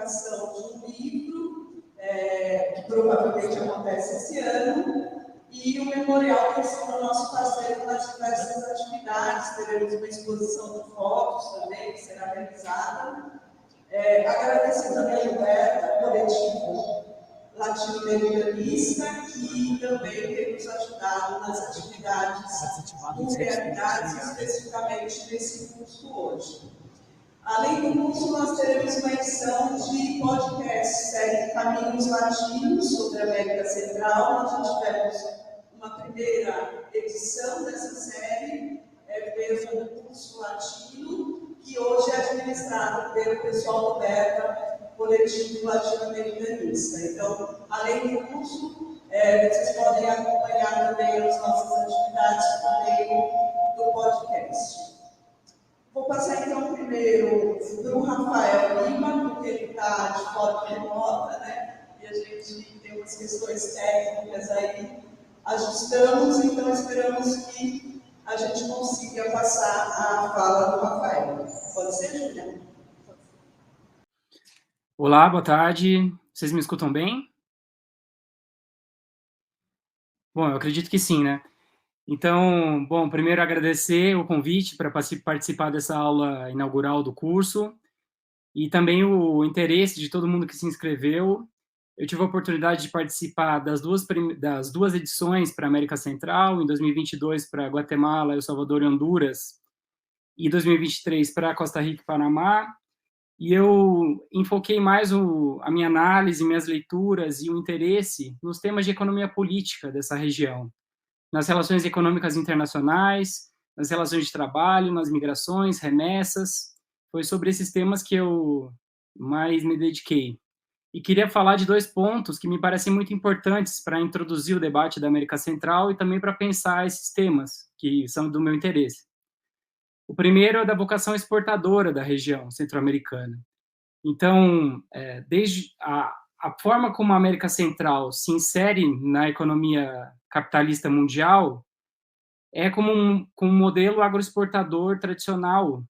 publicação de um livro, que provavelmente acontece esse ano, e o memorial tem sido o nosso parceiro nas diversas atividades. Teremos uma exposição de fotos também, que será realizada. Agradecer também a Huberta, coletivo latino-americanista, que também tem nos ajudado nas atividades com realidades, especificamente nesse curso hoje. Além do curso, nós teremos uma edição de podcast, série Caminhos Latinos, sobre a América Central. Nós já tivemos uma primeira edição dessa série, mesmo do curso latino, que hoje é administrado pelo pessoal do BETA, coletivo latino-americanista. Então, além do curso, vocês podem acompanhar também as nossas atividades por meio do podcast. Vou passar então primeiro para o Rafael Lima, porque ele está de forma remota, né? E a gente tem umas questões técnicas aí, ajustamos, então esperamos que a gente consiga passar a fala do Rafael. Pode ser, Juliana? Olá, boa tarde. Vocês me escutam bem? Bom, eu acredito que sim, né? Então, bom, primeiro agradecer o convite para participar dessa aula inaugural do curso e também o interesse de todo mundo que se inscreveu. Eu tive a oportunidade de participar das duas edições para a América Central, em 2022 para Guatemala, El Salvador e Honduras, e 2023 para Costa Rica e Panamá. E eu enfoquei mais a minha análise, minhas leituras e o interesse nos temas de economia política dessa região, nas relações econômicas internacionais, nas relações de trabalho, nas migrações, remessas. Foi sobre esses temas que eu mais me dediquei. E queria falar de dois pontos que me parecem muito importantes para introduzir o debate da América Central e também para pensar esses temas que são do meu interesse. O primeiro é da vocação exportadora da região centro-americana. Então, desde a forma como a América Central se insere na economia capitalista mundial é como um modelo agroexportador tradicional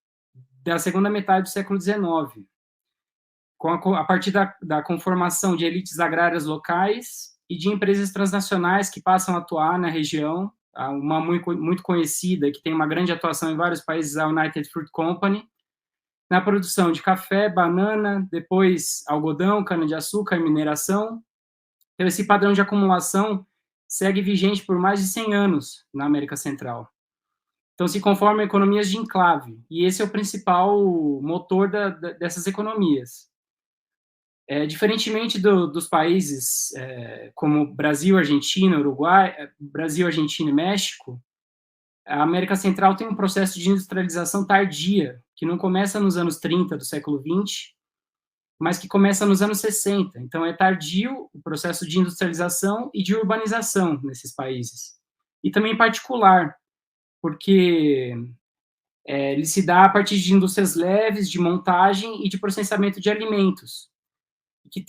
da segunda metade do século XIX, a partir da conformação de elites agrárias locais e de empresas transnacionais que passam a atuar na região. Uma muito conhecida, que tem uma grande atuação em vários países, a United Fruit Company, na produção de café, banana, depois algodão, cana-de-açúcar e mineração. Então, esse padrão de acumulação segue vigente por mais de 100 anos na América Central. Então, se conformam economias de enclave, e esse é o principal motor dessas economias. Diferentemente dos países como Brasil, Argentina, Uruguai, Brasil, Argentina e México, a América Central tem um processo de industrialização tardia, que não começa nos anos 30 do século 20, mas que começa nos anos 60. Então, é tardio o processo de industrialização e de urbanização nesses países. E também particular, porque ele se dá a partir de indústrias leves, de montagem e de processamento de alimentos, que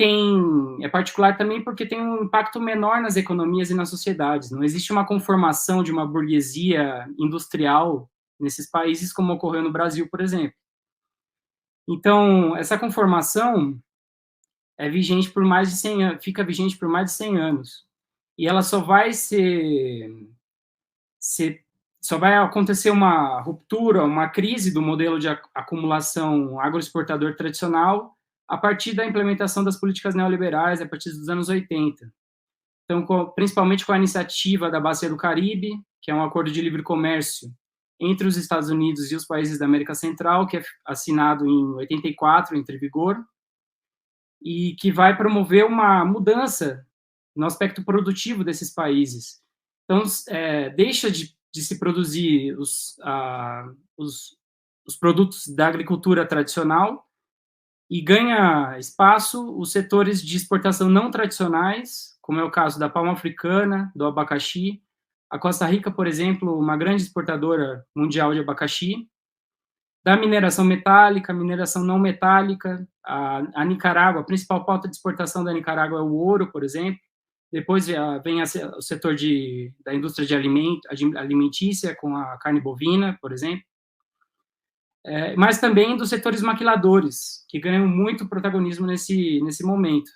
é particular também porque tem um impacto menor nas economias e nas sociedades. Não existe uma conformação de uma burguesia industrial nesses países, como ocorreu no Brasil, por exemplo. Então, essa conformação é vigente por mais de 100 anos, fica vigente por mais de 100 anos. E ela só vai só vai acontecer uma ruptura, uma crise do modelo de acumulação agroexportador tradicional a partir da implementação das políticas neoliberais, a partir dos anos 80. Então, principalmente com a iniciativa da Bacia do Caribe, que é um acordo de livre comércio entre os Estados Unidos e os países da América Central, que é assinado em 84, entra em vigor, e que vai promover uma mudança no aspecto produtivo desses países. Então, deixa de se produzir os produtos da agricultura tradicional e ganha espaço os setores de exportação não tradicionais, como é o caso da palma africana, do abacaxi. A Costa Rica, por exemplo, uma grande exportadora mundial de abacaxi. Da mineração metálica, mineração não metálica. A Nicarágua, a principal pauta de exportação da Nicarágua é o ouro, por exemplo. Depois vem o setor da indústria de alimentícia, com a carne bovina, por exemplo. mas também dos setores maquiladores, que ganham muito protagonismo nesse momento.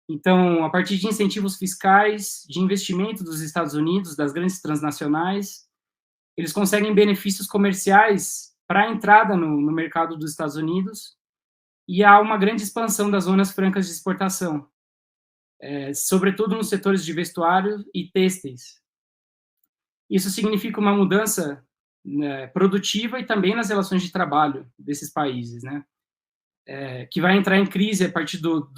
Então, a partir de incentivos fiscais, de investimento dos Estados Unidos, das grandes transnacionais, eles conseguem benefícios comerciais para a entrada no mercado dos Estados Unidos, e há uma grande expansão das zonas francas de exportação, sobretudo nos setores de vestuário e têxteis. Isso significa uma mudança, né, produtiva e também nas relações de trabalho desses países, né? Que vai entrar em crise a partir do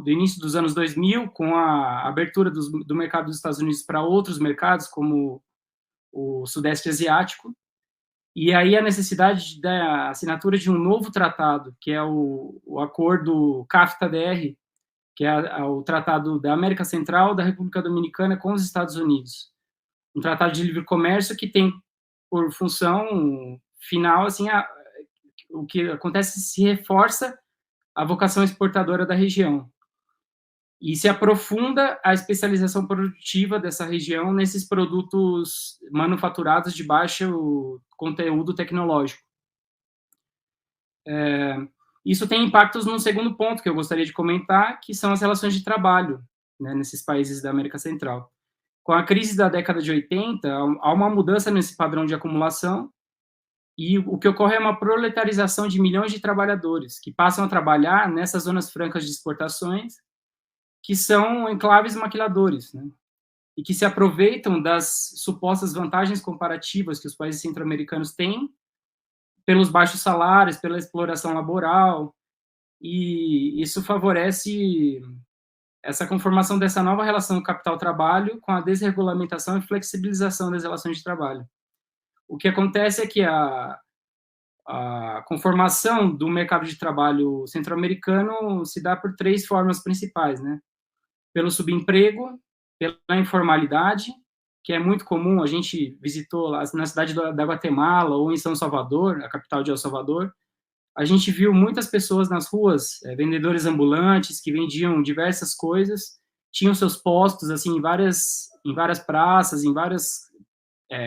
início dos anos 2000, com a abertura do mercado dos Estados Unidos para outros mercados, como o Sudeste Asiático, e aí a necessidade da assinatura de um novo tratado, que é o acordo CAFTA-DR, que é o tratado da América Central, da República Dominicana com os Estados Unidos. Um tratado de livre comércio que tem por função final, assim, o que acontece se reforça a vocação exportadora da região e se aprofunda a especialização produtiva dessa região nesses produtos manufaturados de baixo conteúdo tecnológico. Isso tem impactos num segundo ponto que eu gostaria de comentar, que são as relações de trabalho, né, nesses países da América Central. Com a crise da década de 80, há uma mudança nesse padrão de acumulação, e o que ocorre é uma proletarização de milhões de trabalhadores que passam a trabalhar nessas zonas francas de exportações, que são enclaves maquiladores, né? E que se aproveitam das supostas vantagens comparativas que os países centro-americanos têm pelos baixos salários, pela exploração laboral, e isso favorece essa conformação dessa nova relação capital-trabalho com a desregulamentação e flexibilização das relações de trabalho. O que acontece é que a conformação do mercado de trabalho centro-americano se dá por três formas principais, né? Pelo subemprego, pela informalidade, que é muito comum, a gente visitou lá na cidade da Guatemala ou em São Salvador, a capital de El Salvador, a gente viu muitas pessoas nas ruas, vendedores ambulantes que vendiam diversas coisas, tinham seus postos assim em várias praças, em várias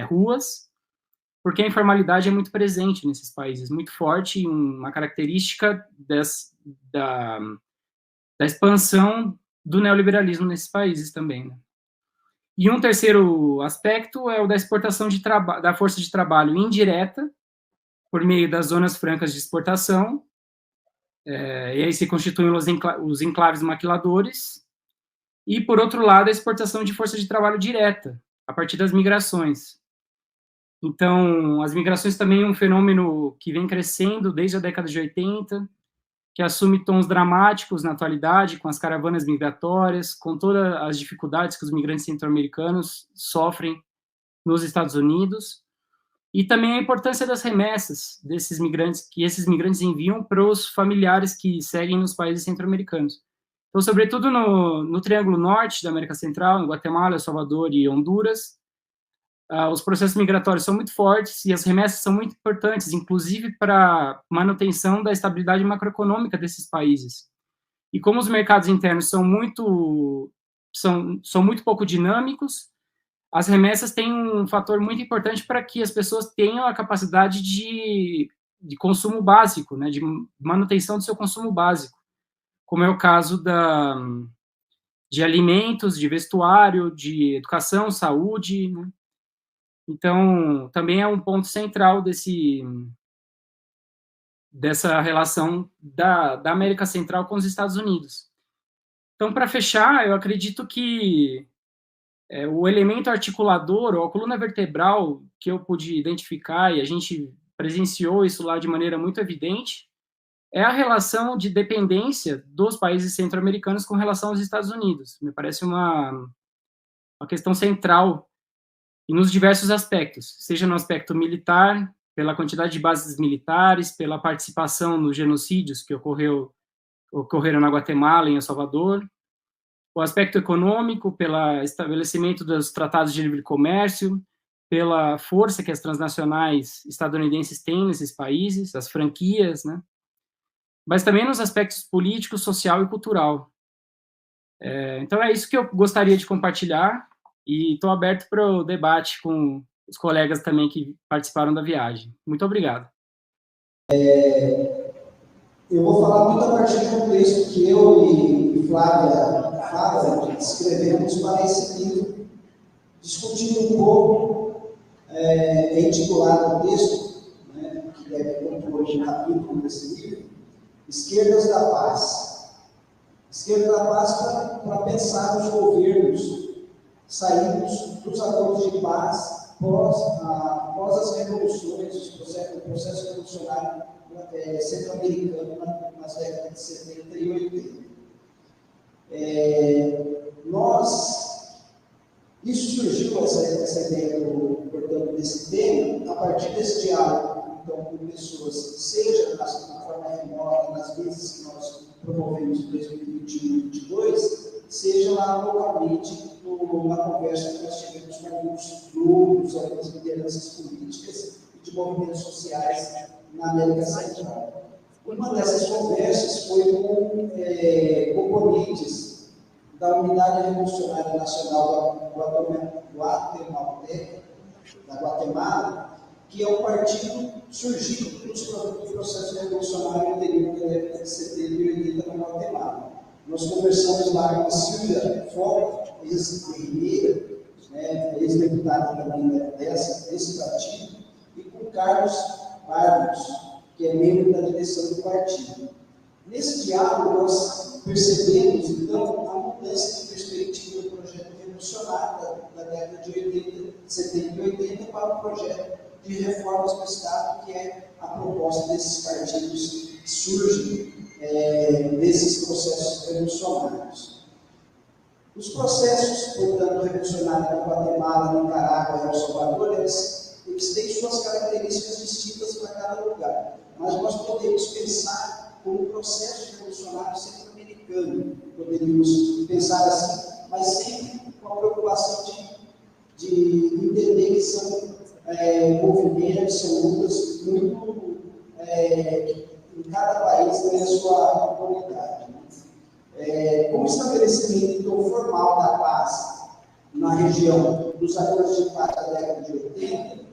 ruas, porque a informalidade é muito presente nesses países, muito forte, uma característica da expansão do neoliberalismo nesses países também, né? E um terceiro aspecto é o da exportação da força de trabalho indireta, por meio das zonas francas de exportação, e aí se constituem os enclaves maquiladores, e, por outro lado, a exportação de força de trabalho direta, a partir das migrações. Então, as migrações também é um fenômeno que vem crescendo desde a década de 80, que assume tons dramáticos na atualidade, com as caravanas migratórias, com todas as dificuldades que os migrantes centro-americanos sofrem nos Estados Unidos, e também a importância das remessas desses migrantes, que esses migrantes enviam para os familiares que seguem nos países centro-americanos. Então, sobretudo no Triângulo Norte da América Central, em Guatemala, El Salvador e Honduras, os processos migratórios são muito fortes e as remessas são muito importantes, inclusive para a manutenção da estabilidade macroeconômica desses países. E como os mercados internos são muito pouco dinâmicos, as remessas têm um fator muito importante para que as pessoas tenham a capacidade de consumo básico, né, de manutenção do seu consumo básico, como é o caso de alimentos, de vestuário, de educação, saúde, né? Então, também é um ponto central dessa relação da América Central com os Estados Unidos. Então, para fechar, eu acredito que o elemento articulador, ou a coluna vertebral que eu pude identificar, e a gente presenciou isso lá de maneira muito evidente, é a relação de dependência dos países centro-americanos com relação aos Estados Unidos. Me parece uma questão central e nos diversos aspectos, seja no aspecto militar, pela quantidade de bases militares, pela participação nos genocídios que ocorreram na Guatemala e em El Salvador, o aspecto econômico, pelo estabelecimento dos tratados de livre comércio, pela força que as transnacionais estadunidenses têm nesses países, as franquias, né? Mas também nos aspectos político, social e cultural. Então, é isso que eu gostaria de compartilhar, e estou aberto para o debate com os colegas também que participaram da viagem. Muito obrigado. Eu vou falar muito a partir de um texto que eu e Flávia escrevemos para esse livro, discutindo um pouco, intitulado o texto, né, que deve compor um capítulo desse livro, Esquerdas da Paz. Esquerda da Paz para pensar nos governos saídos dos acordos de paz após as revoluções, o processo revolucionário centro-americano nas décadas de 70 e 80. Isso surgiu, essa ideia, portanto, desse tema, a partir desse diálogo, então, com pessoas, seja na forma remota, nas vezes que nós promovemos em 2021 e 2022, seja lá localmente, na conversa que nós tivemos com alguns grupos, algumas lideranças políticas e de movimentos sociais na América Central. Uma dessas conversas foi com componentes da Unidade Revolucionária Nacional da Guatemala, que é um partido surgido do processo revolucionário anterior da década de 70 e 80 na Guatemala. Nós conversamos lá com a Silvia Foca, ex-guerrilheira, ex-deputada também desse partido, e com o Carlos Barros, que é membro da direção do partido. Nesse diálogo, nós percebemos, então, a mudança de perspectiva do projeto revolucionário da década de 80, 70 e 80 para o projeto de reformas do Estado, que é a proposta desses partidos que surgem desses processos revolucionários. Os processos, portanto, revolucionários na Guatemala, na Nicarágua e El Salvador, eles têm suas características distintas para cada lugar, mas nós podemos pensar como um processo revolucionário centro-americano, poderíamos pensar assim, mas sempre com a preocupação de entender que são movimentos, são lutas muito em cada país tem a sua comunidade. Com o estabelecimento então, formal da paz na região dos acordos de paz da década de 80,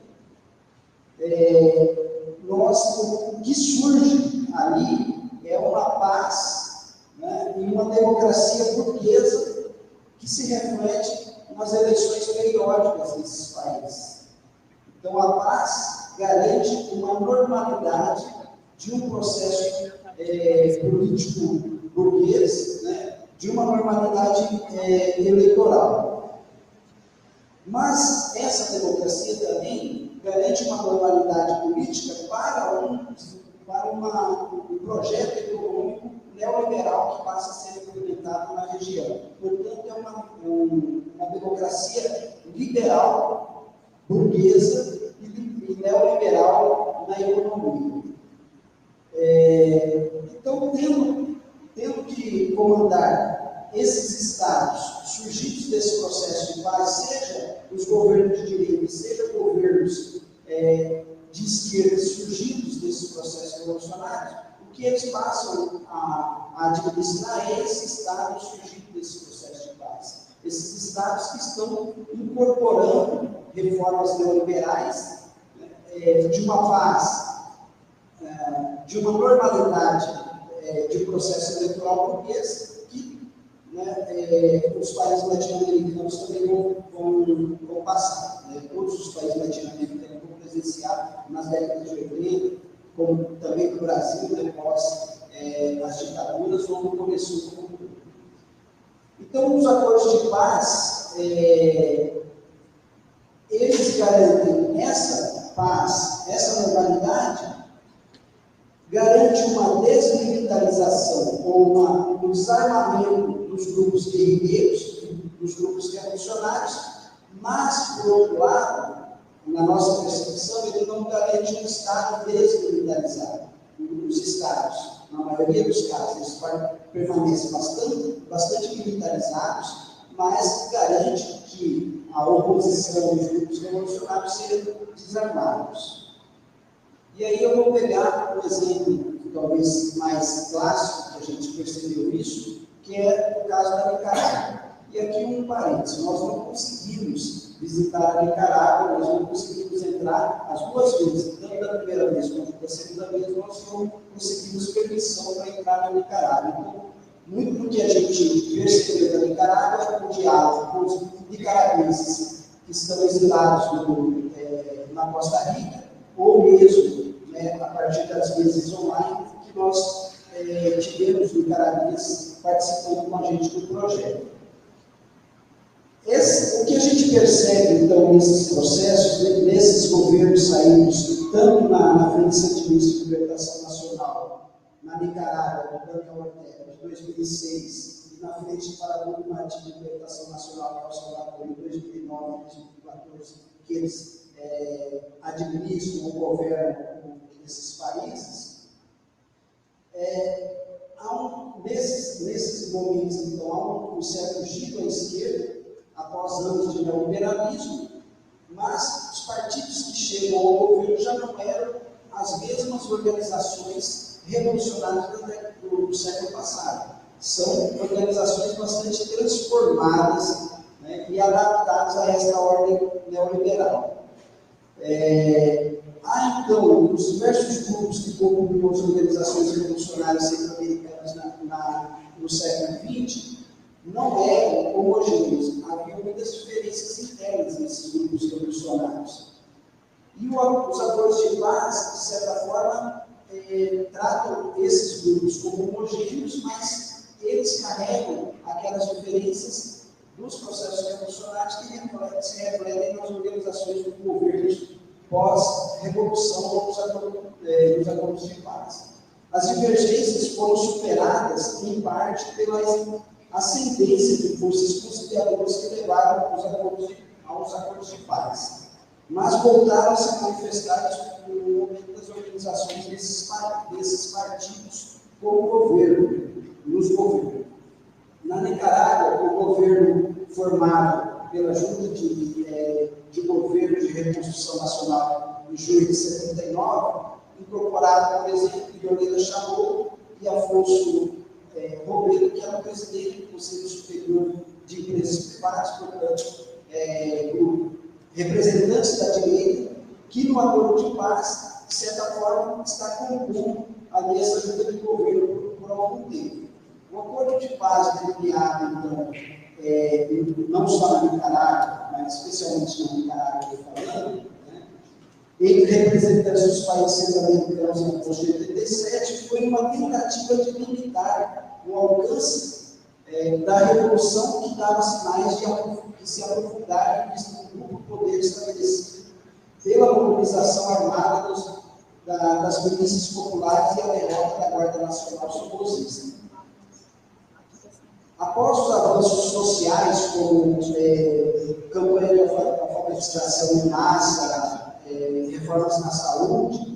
o que surge ali é uma paz, né, e uma democracia burguesa que se reflete nas eleições periódicas desses países. Então, a paz garante uma normalidade de um processo político burguês, né, de uma normalidade eleitoral. Mas essa democracia também garante uma normalidade política para um projeto econômico neoliberal que passa a ser implementado na região. Portanto, é uma democracia liberal, burguesa e neoliberal na economia. Então, tendo que comandar esses estados surgidos desse processo de paz, seja os governos de direita, seja governos de esquerda surgidos desse processo revolucionário, o que eles passam a administrar é esse estado surgido desse processo de paz. Esses estados que estão incorporando reformas neoliberais, de uma paz, de uma normalidade de um processo eleitoral burguês que os países latino-americanos também vão passar. Todos os países latino-americanos vão presenciar nas décadas de 80, como também no Brasil, após as ditaduras, onde começou o mundo. Então, os acordos de paz, eles garantem essa paz, essa normalidade, garante uma desmilitarização ou um desarmamento dos grupos guerrilheiros, dos grupos revolucionários, mas, por outro lado, na nossa percepção, ele não garante um Estado desmilitarizado. Os Estados, na maioria dos casos, eles permanecem bastante militarizados, mas garante que a oposição e os grupos revolucionários sejam desarmados. E aí eu vou pegar um exemplo, talvez mais clássico, que a gente percebeu isso, que é o caso da Nicarágua. E aqui um parênteses, nós não conseguimos visitar a Nicarágua, nós não conseguimos entrar as duas vezes, tanto da primeira vez quanto da segunda vez, nós não conseguimos permissão para entrar na Nicarágua. Então, muito do que a gente percebeu da Nicarágua é o diálogo com os nicaragüenses que estão exilados na Costa Rica, ou mesmo, né, a partir das vezes online, que nós tivemos nicaragüenses participando com a gente do projeto. O que a gente percebe, então, nesses processos, nesses governos saídos, tanto na Frente Sandinista de Libertação Nacional, na Nicarágua, do Daniel Ortega, de 2006, e na Frente para a Movimento de Libertação Nacional de El Salvador, em 2009 e 2014, que eles administram o governo desses países, nesses momentos, então, há um certo giro à esquerda, após anos de neoliberalismo, mas os partidos que chegam ao governo já não eram as mesmas organizações revolucionárias do século passado. São organizações bastante transformadas, né, e adaptadas a esta ordem neoliberal. Há, então, os diversos grupos que compunham as organizações revolucionárias centro-americanas no século XX, não eram homogêneos, havia muitas diferenças internas nesses grupos revolucionários. E os acordos de paz, de certa forma, tratam esses grupos como homogêneos, mas eles carregam aquelas diferenças dos processos revolucionários que se refletem nas organizações dos governos pós-revolução ou nos acordos de paz. As divergências foram superadas, em parte, pela ascendência de forças conciliadoras que levaram aos acordos de paz, mas voltaram a se manifestar no momento das organizações desses partidos como governo, nos governos. Na Nicarágua, o governo formado pela Junta de Governo de Reconstrução Nacional em junho de 79, incorporava, por exemplo, Leonida Chamou e Afonso Robledo, que era o presidente do Conselho Superior de Empresas Privadas, portanto, representantes da direita, que no acordo de paz, de certa forma, está compondo ali essa junta de governo por algum tempo. O acordo de paz delineado, então, não só na Nicarágua, mas especialmente na Nicarágua, falando, né, entre representantes dos países centro-americanos em agosto de 87, foi uma tentativa de limitar o alcance da revolução que dava sinais de se aprofundar em um poder estabelecido pela mobilização armada das milícias populares e a derrota da Guarda Nacional Socorrista. Após os avanços sociais, como campanha de alfabetização em massa, reformas na saúde,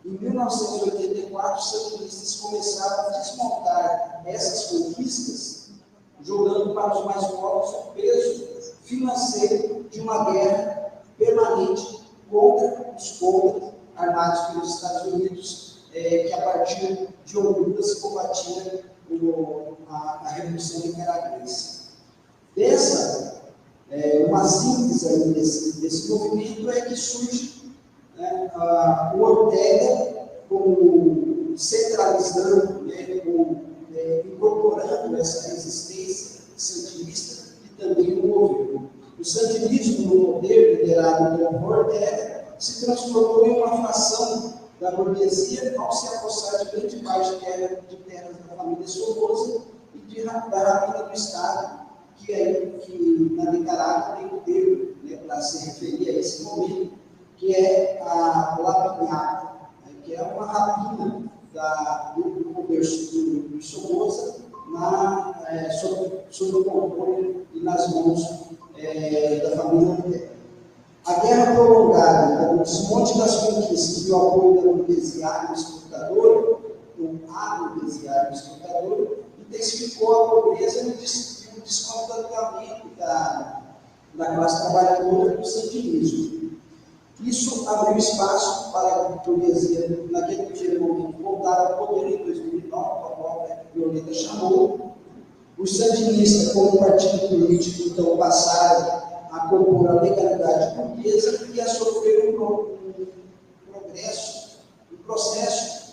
em 1984, os sandinistas começaram a desmontar essas conquistas, jogando para os mais pobres o peso financeiro de uma guerra permanente contra os contra armados pelos Estados Unidos, que a partir de Honduras combatia a Revolução Nicaragüense. Uma síntese aí desse movimento é que surge, né, o Ortega como centralizando, né, incorporando essa resistência sandinista e também o governo. O sandinismo no poder, liderado pelo Ortega, se transformou em uma fação da burguesia ao se apossar de grande parte de terras da família Somoza e da rapina do Estado, que na Nicarágua tem o termo, né, para se referir a esse momento, que é a lapinhata, né, que é uma rapina do governo do Somoza sob o controle e nas mãos da família Ortega. A guerra prolongada, o desmonte das conquistas e o apoio da burguesia exportadora, do agroburguesia exportadora, intensificou a pobreza e o descontentamento da classe trabalhadora do sandinismo. Isso abriu espaço para a burguesia, naquele primeiro momento, voltar ao poder em 2009, a qual a Leonida Chamou. Os sandinistas, como partido político, então passaram a a compor a legalidade burguesa e a sofrer um processo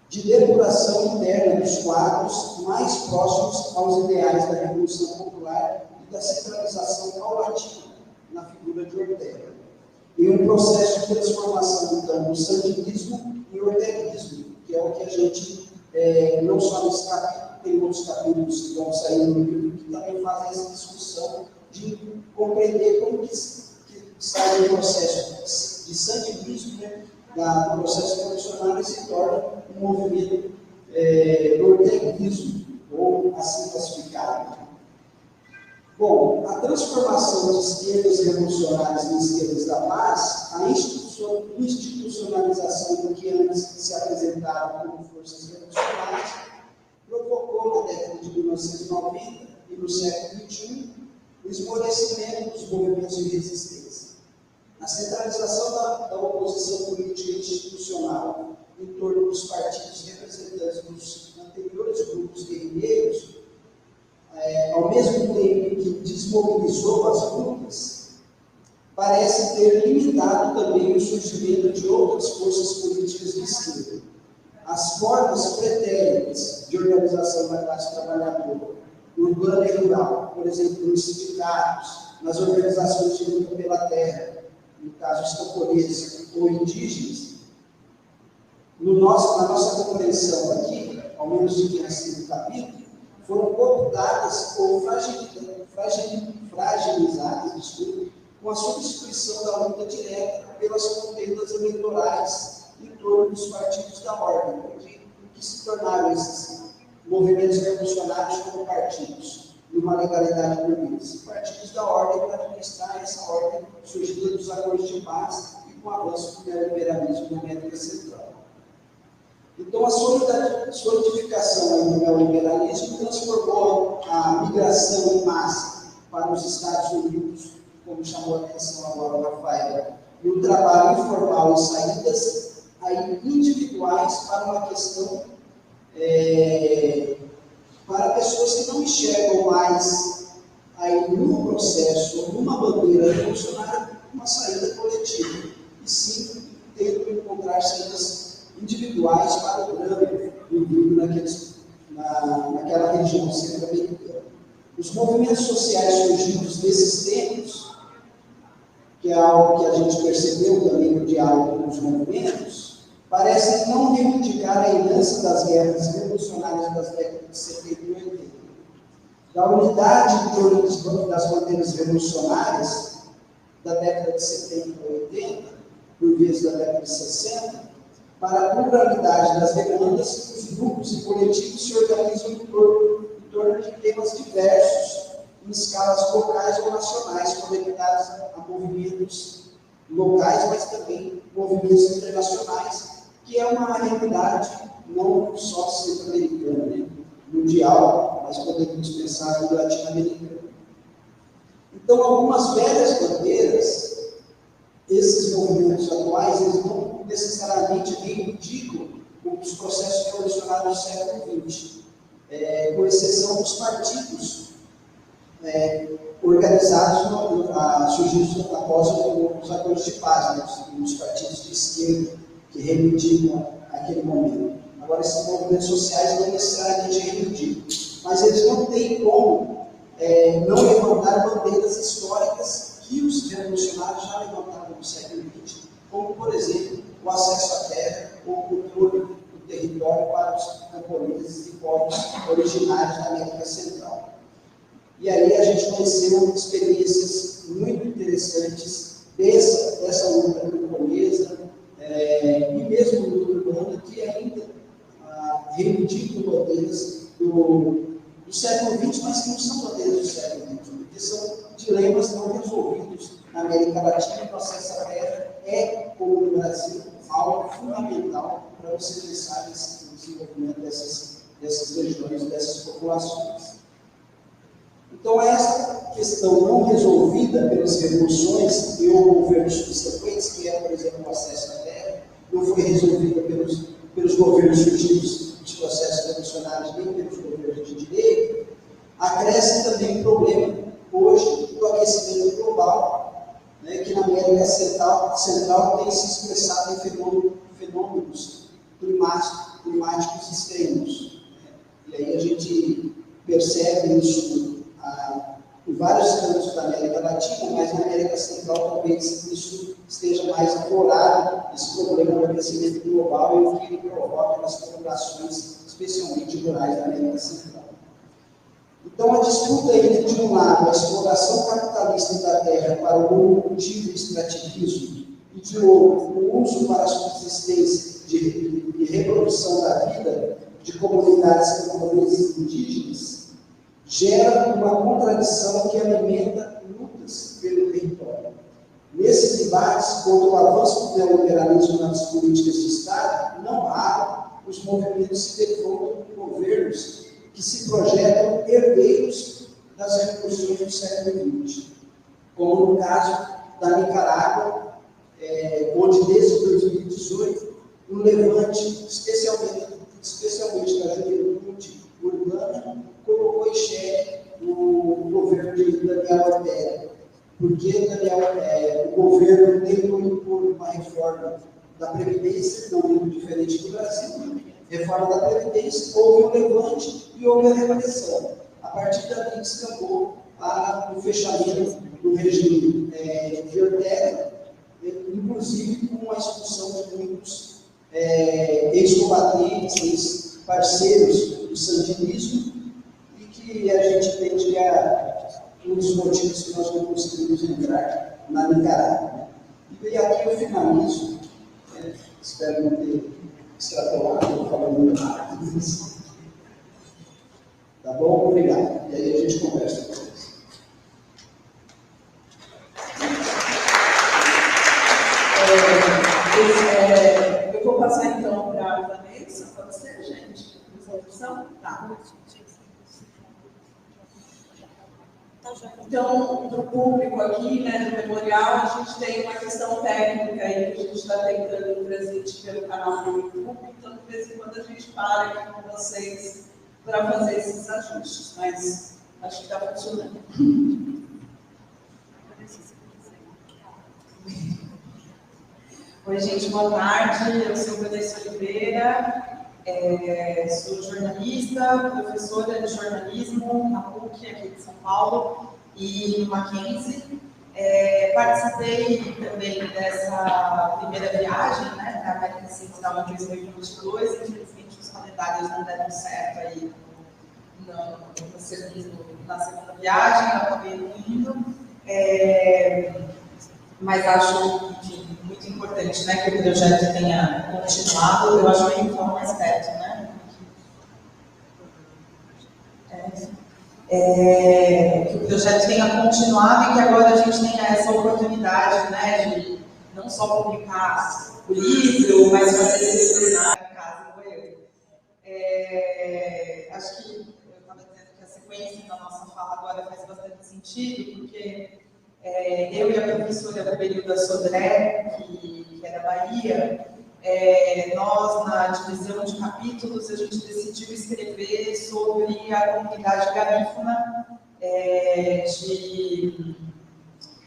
de depuração interna dos quadros mais próximos aos ideais da Revolução Popular e da centralização paulatina na figura de Ortega. E um processo de transformação, então, do sandinismo e orteguismo, que é o que a gente, não só nesse capítulo, tem outros capítulos que vão sair no livro, que também fazem essa discussão de compreender como que sai do processo de sandinismo, né, do processo revolucionário, e se torna um movimento orteguismo, ou assim classificado. Bom, a transformação de esquerdas revolucionárias em esquerdas da paz, a institucionalização do que antes se apresentava como forças revolucionárias, provocou na década de 1990 e no século XXI o esmorecimento dos movimentos de resistência. A centralização da oposição política e institucional em torno dos partidos representantes dos anteriores grupos guerrilheiros, ao mesmo tempo que desmobilizou as lutas, parece ter limitado também o surgimento de outras forças políticas de esquerda. As formas pretéritas de organização da classe trabalhadora, urbana e rural, por exemplo, nos sindicatos, nas organizações de luta pela terra, no caso os camponeses ou indígenas, na nossa compreensão aqui, ao menos de quem assina o capítulo, foram cooptadas ou fragilizadas, com a substituição da luta direta pelas contendas eleitorais em torno dos partidos da ordem, que se tornaram esses movimentos revolucionários como partidos, numa legalidade burguesa. Partidos da ordem para administrar essa ordem surgida dos acordos de paz e com o avanço do neoliberalismo na América Central. Então, a solidificação do neoliberalismo transformou a migração em massa para os Estados Unidos, como chamou a atenção agora o Rafael, e o trabalho informal e saídas aí, individuais para uma questão, para pessoas que não enxergam mais aí, num processo ou numa bandeira revolucionária uma saída coletiva, e sim tentam encontrar saídas individuais para o grande indivíduo naquela região centro-americana. Os movimentos sociais surgidos desses tempos, que é algo que a gente percebeu também no diálogo com os movimentos, parecem não reivindicar a herança das guerras revolucionárias das décadas de 70 e 80. Da unidade em torno das bandeiras revolucionárias da década de 70 e 80, por vezes da década de 60, para a pluralidade das demandas, os grupos e coletivos se organizam em torno de temas diversos, em escalas locais ou nacionais, conectados a movimentos locais, mas também movimentos internacionais, que é uma realidade não só centro-americana, né? Mundial, mas podemos pensar em latino-americana. Então, algumas velhas bandeiras, esses movimentos atuais, eles não necessariamente reivindicam os processos revolucionários do século XX, com exceção dos partidos organizados, surgidos após os acordos de paz, né, os partidos de esquerda que reivindicam aquele momento. Agora, esses movimentos sociais não necessariamente reivindicam, mas eles não têm como não levantar bandeiras históricas que os revolucionários já levantaram no século XX, como, por exemplo, o acesso à terra ou o controle do território para os camponeses e povos originários da América Central. E aí a gente conheceu experiências muito interessantes dessa luta camponesa e mesmo luta urbana, que ainda reivindicam bandeiras do século XX, mas que não são bandeiras do século XX, porque são dilemas não resolvidos na América Latina. O acesso à terra como no Brasil, algo fundamental para você pensar nesse desenvolvimento dessas regiões, dessas populações. Então, essa questão não resolvida pelas revoluções e ou governos subsequentes, que é, por exemplo, o acesso à terra, não foi resolvida pelos governos surgidos dos processos revolucionários, nem pelos governos de direito, acresce também o problema, hoje, do aquecimento global, Central tem se expressado em fenômenos climáticos extremos. E aí a gente percebe isso em vários cantos da América Latina, mas na América Central talvez isso esteja mais aflorado, esse problema do aquecimento global e o que ele provoca nas populações, especialmente rurais da América Central. Então, a disputa entre, de um lado, a exploração capitalista da terra para o monocultivo e extrativismo, e, de outro, o uso para a subsistência e reprodução da vida de comunidades camponesas indígenas, gera uma contradição que alimenta lutas pelo território. Nesses debates contra o avanço do neoliberalismo nas políticas de Estado, não raro, os movimentos se defrontam com governos que se projetam herdeiros das revoluções do século XX, como no caso da Nicarágua, onde desde 2018 um levante, especialmente da juventude urbana, colocou em xeque o governo de Daniel Ortega, porque o governo tentou impor uma reforma da Previdência, não muito diferente do Brasil, reforma da Previdência, houve um levante e houve a repressão. A partir daí descambou o fechamento do regime de Ortega, inclusive com a expulsão de muitos ex-combatentes, ex-parceiros do sandinismo, e que a gente entende que é um dos motivos que nós não conseguimos entrar na Nicarágua. E aqui eu finalizo, espero não ter extrapolado, estou falando muito rápido. Tá bom? Obrigado. E aí a gente conversa com vocês. Eu vou passar então para a Vanessa, pode ser, gente? Resolução? Tá. Então, do público aqui, né, do memorial, a gente tem uma questão técnica aí que a gente está tentando transmitir pelo canal do YouTube, então de vez em quando a gente para aqui com vocês para fazer esses ajustes, mas acho que está funcionando. Oi, gente, boa tarde. Eu sou Vanessa Oliveira, sou jornalista, professora de jornalismo na PUC aqui de São Paulo e no Mackenzie. Participei também dessa primeira viagem, né, da América Central em 2022. Infelizmente, os calendários não deram certo aí na segunda viagem, eu acabei não indo. Mas acho, enfim, muito importante, né, que o projeto tenha continuado. Eu acho que ele foi mais perto, né? Que o projeto tenha continuado e que agora a gente tenha essa oportunidade, né, de não só publicar o livro, mas fazer esse seminário em casa com ele. Acho que eu estava dizendo que a sequência da nossa fala agora faz bastante sentido, porque eu e a professora do período da Sodré, que é da Bahia, nós, na divisão de capítulos, a gente decidiu escrever sobre a comunidade garífuna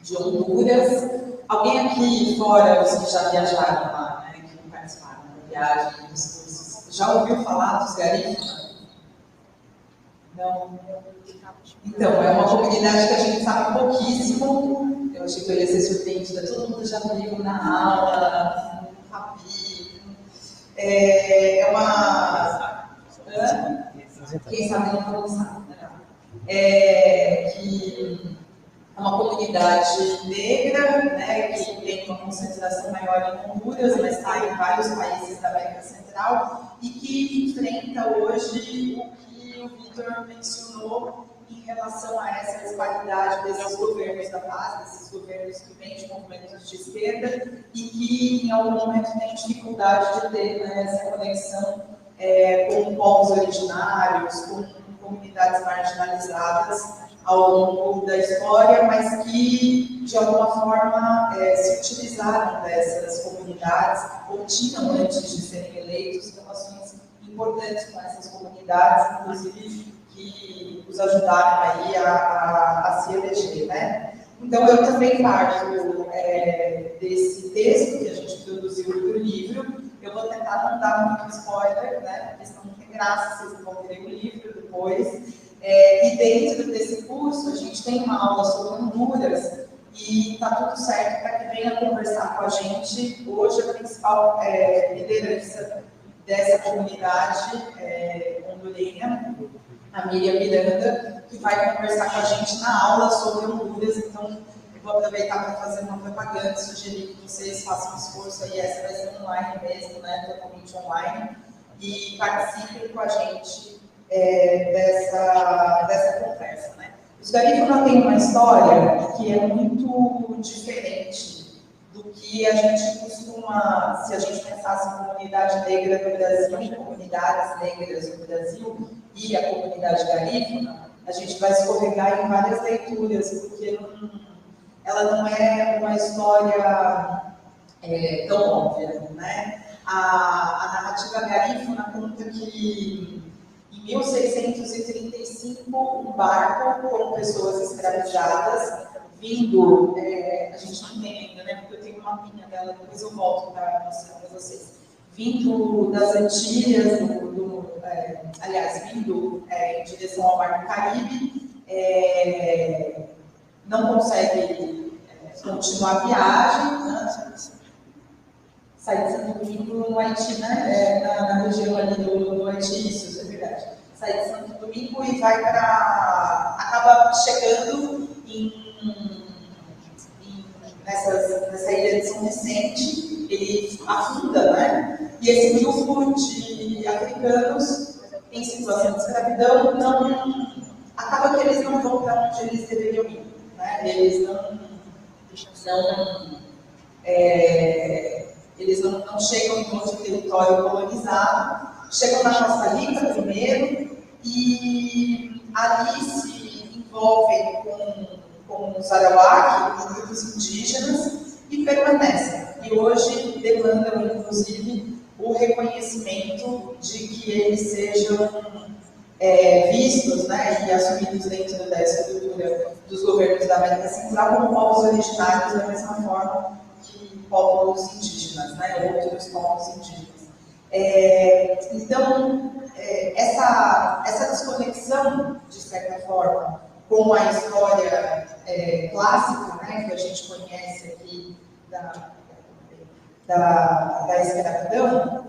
de Honduras. Alguém aqui fora, os que já viajaram lá, né, que participaram da viagem, dos cursos, já ouviu falar dos garífunas? Não? Então, é uma comunidade que a gente sabe pouquíssimo. Eu achei que eu ia ser surpreendida. Todo mundo já viu na aula, no capítulo. Quem sabe não sabe. Que é uma comunidade negra, né, que tem uma concentração maior em Honduras, mas está em vários países da América Central e que enfrenta hoje o que o Vitor mencionou em relação a essa disparidade desses governos da base, desses governos que vêm de movimentos de esquerda e que, em algum momento, têm dificuldade de ter, né, essa conexão com povos originários, com comunidades marginalizadas ao longo da história, mas que, de alguma forma, se utilizaram dessas comunidades ou tinham, antes de serem eleitos, relações importantes com essas comunidades, inclusive que os ajudaram aí a se eleger, né? Então, eu também parto desse texto que a gente produziu para o livro. Eu vou tentar não dar muito spoiler, né? Porque senão não tem graça, vocês vão ler o livro depois. E dentro desse curso, a gente tem uma aula sobre Honduras e está tudo certo para que venha conversar com a gente. Hoje, a principal liderança dessa comunidade hondurenha, a Miriam Miranda, que vai conversar com a gente na aula sobre Honduras. Então, eu vou aproveitar para fazer uma propaganda, sugerir que vocês façam um esforço aí, essa vai ser online mesmo, né, totalmente online, e participem com a gente dessa conversa, né. Os garífunas têm uma história que é muito diferente do que a gente costuma, se a gente pensasse em comunidade negra no Brasil, comunidades negras no Brasil e a comunidade garífuna, a gente vai escorregar em várias leituras, porque ela não é uma história tão óbvia, né? A narrativa garífuna conta que em 1635 um barco com pessoas escravizadas vindo, a gente não tem ainda, né? Porque eu tenho uma mapinha dela, depois eu volto para mostrar para vocês. Vindo das Antilhas, aliás, vindo em direção ao Mar do Caribe, não consegue continuar a viagem, né? Sai de Santo Domingo no Haiti, né? Na região ali do Haiti, isso é verdade. Sai de Santo Domingo e vai para. Acaba chegando nessa ilha de São Vicente, ele afunda, né? E esse grupo de africanos em situação de escravidão acaba que eles não vão para onde eles deveriam ir, né? Eles não chegam em outro território colonizado, chegam na Costa Rica primeiro e ali se envolvem com os Arawak, com grupos indígenas, e permanecem. E hoje demandam, inclusive, o reconhecimento de que eles sejam vistos, né, e assumidos dentro da estrutura dos governos da América Central como povos originários, da mesma forma que povos indígenas, né, outros povos indígenas. Então, essa desconexão, de certa forma, com a história clássica, né, que a gente conhece aqui da escravidão,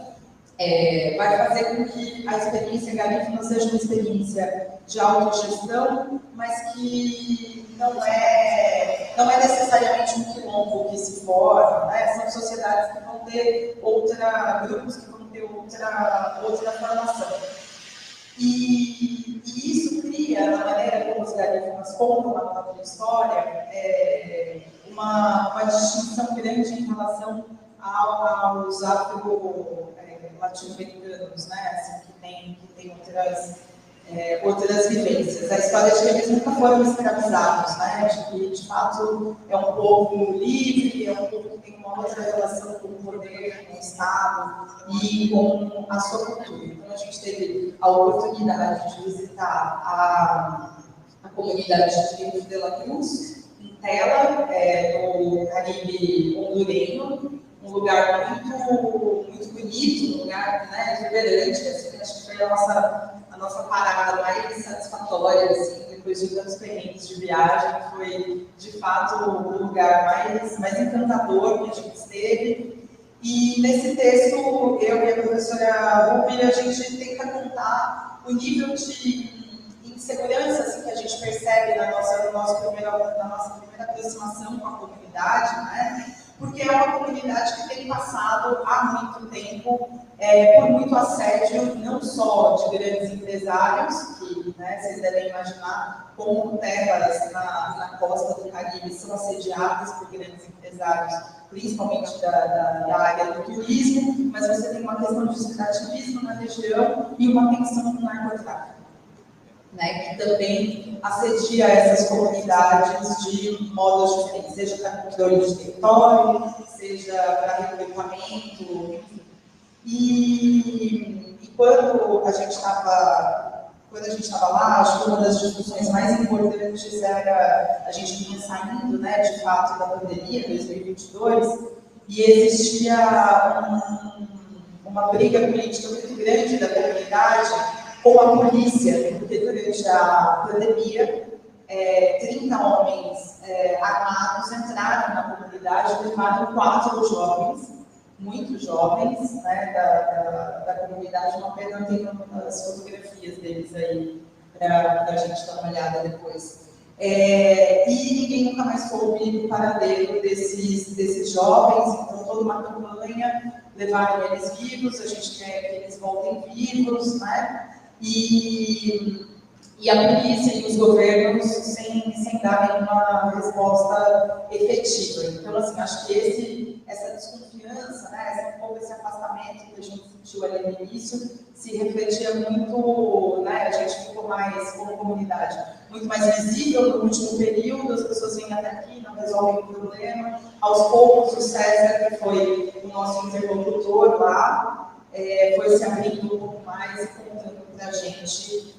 vai fazer com que a experiência garífuna seja uma experiência de autogestão, mas que não é necessariamente um quilombo que se forma, né? São sociedades que vão ter grupos que vão ter outra formação. E isso cria, na maneira como os garífunas contam a própria história, uma distinção grande em relação aos latino-americanos, né, assim, que tem outras vivências. A história de que eles nunca foram escravizados, né, de que, de fato, é um povo livre, é um povo que tem uma outra relação com o poder, com o Estado e com a sua cultura. Então, a gente teve a oportunidade de visitar a comunidade de Rio de la Cruz, em Tela, no Caribe hondurenho, um lugar muito bonito, um lugar, né, exuberante, assim, acho que foi a nossa parada mais satisfatória, assim, depois de tantos perrengues de viagem, foi, de fato, o lugar mais encantador que a gente esteve. E nesse texto, eu e a professora Ruby, a gente tenta contar o nível de insegurança assim, que a gente percebe na nossa primeira aproximação com a comunidade, né? Porque é uma comunidade que tem passado há muito tempo por muito assédio, não só de grandes empresários, que, né, vocês devem imaginar como terras na costa do Caribe são assediadas por grandes empresários, principalmente da área do turismo, mas você tem uma questão de extrativismo na região e uma tensão com o narcotráfico, né, que também assedia essas comunidades de modos diferentes, seja para controle de território, seja para recrutamento, enfim. E quando a gente estava quando a gente estava lá, acho que uma das discussões mais importantes era a gente vinha saindo, né, de fato, da pandemia, 2022, e existia uma briga política muito grande da comunidade com a polícia, porque durante a pandemia, 30 homens armados entraram na comunidade, levaram 4 jovens, muito jovens, né, da comunidade. Uma pena, tem as fotografias deles aí para a gente dar uma olhada depois. E ninguém nunca mais soube o paradeiro desses jovens, então toda uma campanha, levaram eles vivos, a gente quer que eles voltem vivos, né? E a polícia e os governos sem dar nenhuma resposta efetiva. Então, assim, acho que essa desconfiança, né, um pouco esse afastamento que a gente sentiu ali no início, se refletia muito, né, a gente ficou mais, como comunidade, muito mais visível no último período, as pessoas vêm até aqui, não resolvem o problema. Aos poucos, o César, que foi o nosso interlocutor lá, foi se abrindo um pouco mais e contando para a gente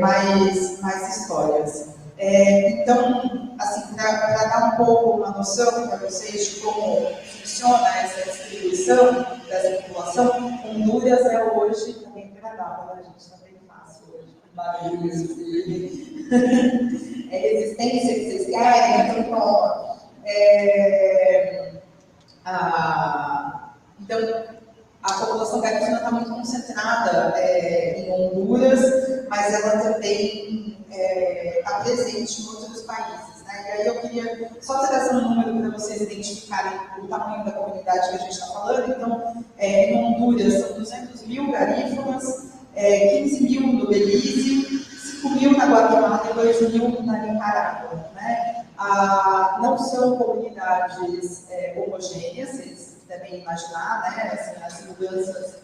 mais histórias. Então, assim, para dar um pouco uma noção para vocês de como funciona essa distribuição dessa população, Honduras é hoje, está bem agradável, a gente está bem fácil hoje, com barulhos de resistência que vocês querem, então, então, a população garífuna está muito concentrada em Honduras, mas ela também está presente em outros países, né? E aí eu queria só trazer um número para vocês identificarem o tamanho da comunidade que a gente está falando. Então, em Honduras são 200 mil garífunas, 15 mil no Belize, 5 mil na Guatemala e 2 mil na Nicarágua, né? Não são comunidades homogêneas, vocês devem imaginar, né? Assim, as mudanças,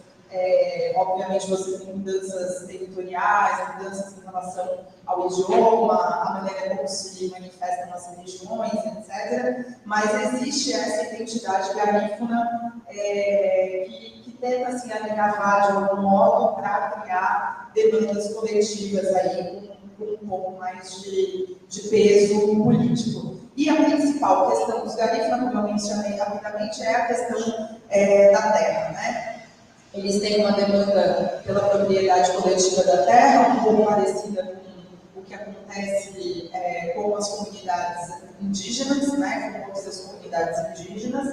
obviamente você tem mudanças territoriais, mudanças em relação ao idioma, a maneira como se manifestam nas regiões, etc. Mas existe essa identidade garífuna que tenta se alinhavar de algum modo para criar demandas coletivas aí com um pouco mais de peso político. E a principal questão dos garífunas, como eu mencionei rapidamente, é a questão da terra, né? Eles têm uma demanda pela propriedade coletiva da terra, um pouco parecida com o que acontece com as comunidades indígenas, né? Com todas as comunidades indígenas.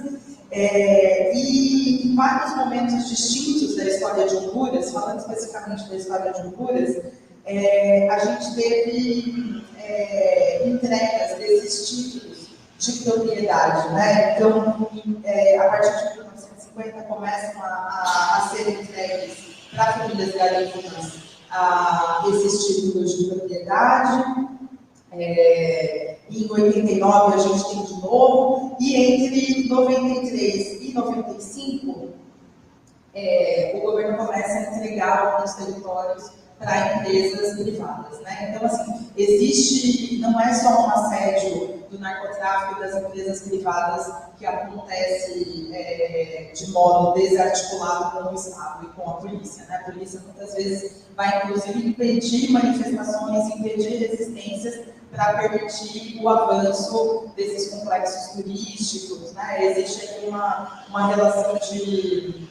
E em vários momentos distintos da história de Honduras, falando especificamente da história de Honduras, a gente teve entregas desses títulos de propriedade, né? Então, a partir de 1950 começam a ser entregues para famílias garífunas esses títulos de propriedade. Em 89 a gente tem de novo, e entre 93 e 95 o governo começa a entregar alguns territórios para empresas privadas, né? Então, assim, não é só um assédio do narcotráfico das empresas privadas que acontece de modo desarticulado com o Estado e com a polícia, né? A polícia muitas vezes vai, inclusive, impedir manifestações, impedir resistências para permitir o avanço desses complexos turísticos, né? Existe aqui uma relação de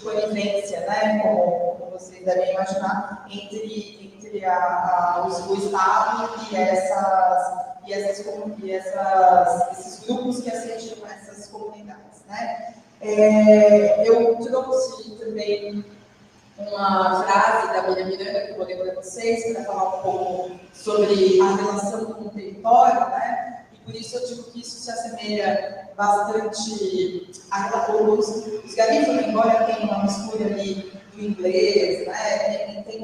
conivência, né? Como vocês devem imaginar, entre o Estado e esses grupos que assediam essas comunidades, né? Eu trouxe também uma frase da Miriam Miranda que eu vou ler para vocês, para falar um pouco sobre a relação com o território, né? Por isso eu digo que isso se assemelha bastante os garífunos, embora tenha uma mistura ali do inglês, né? Tem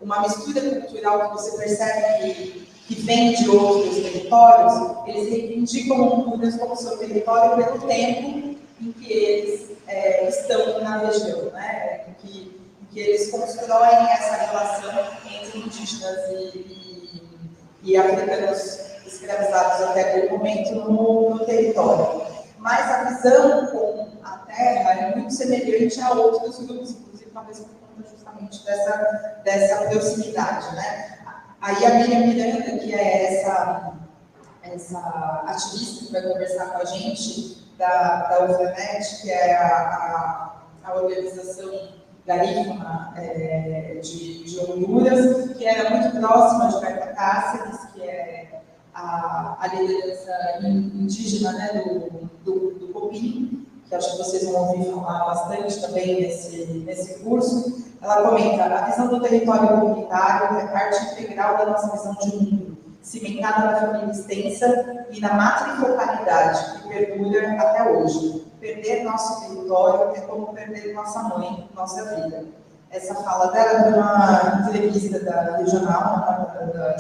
uma mistura cultural que você percebe que vem de outros territórios. Eles reivindicam Honduras como seu território pelo tempo em que eles estão na região, né? Em que eles constroem essa relação entre indígenas e africanos escravizados até aquele momento no território. Mas a visão com a terra é muito semelhante a outros grupos, inclusive talvez por conta justamente realmente dessa proximidade, né? Aí a Miriam Miranda, que é essa ativista que vai conversar com a gente, da UFMET, que é a organização garífuna de Honduras, que era muito próxima de Berta Cáceres, que é a liderança indígena, né, do Copim, que acho que vocês vão ouvir falar bastante também nesse curso. Ela comenta: a visão do território comunitário é parte integral da nossa visão de mundo, cimentada na família extensa e na matrifocalidade que perdura até hoje. Perder nosso território é como perder nossa mãe, nossa vida. Essa fala dela é de uma entrevista de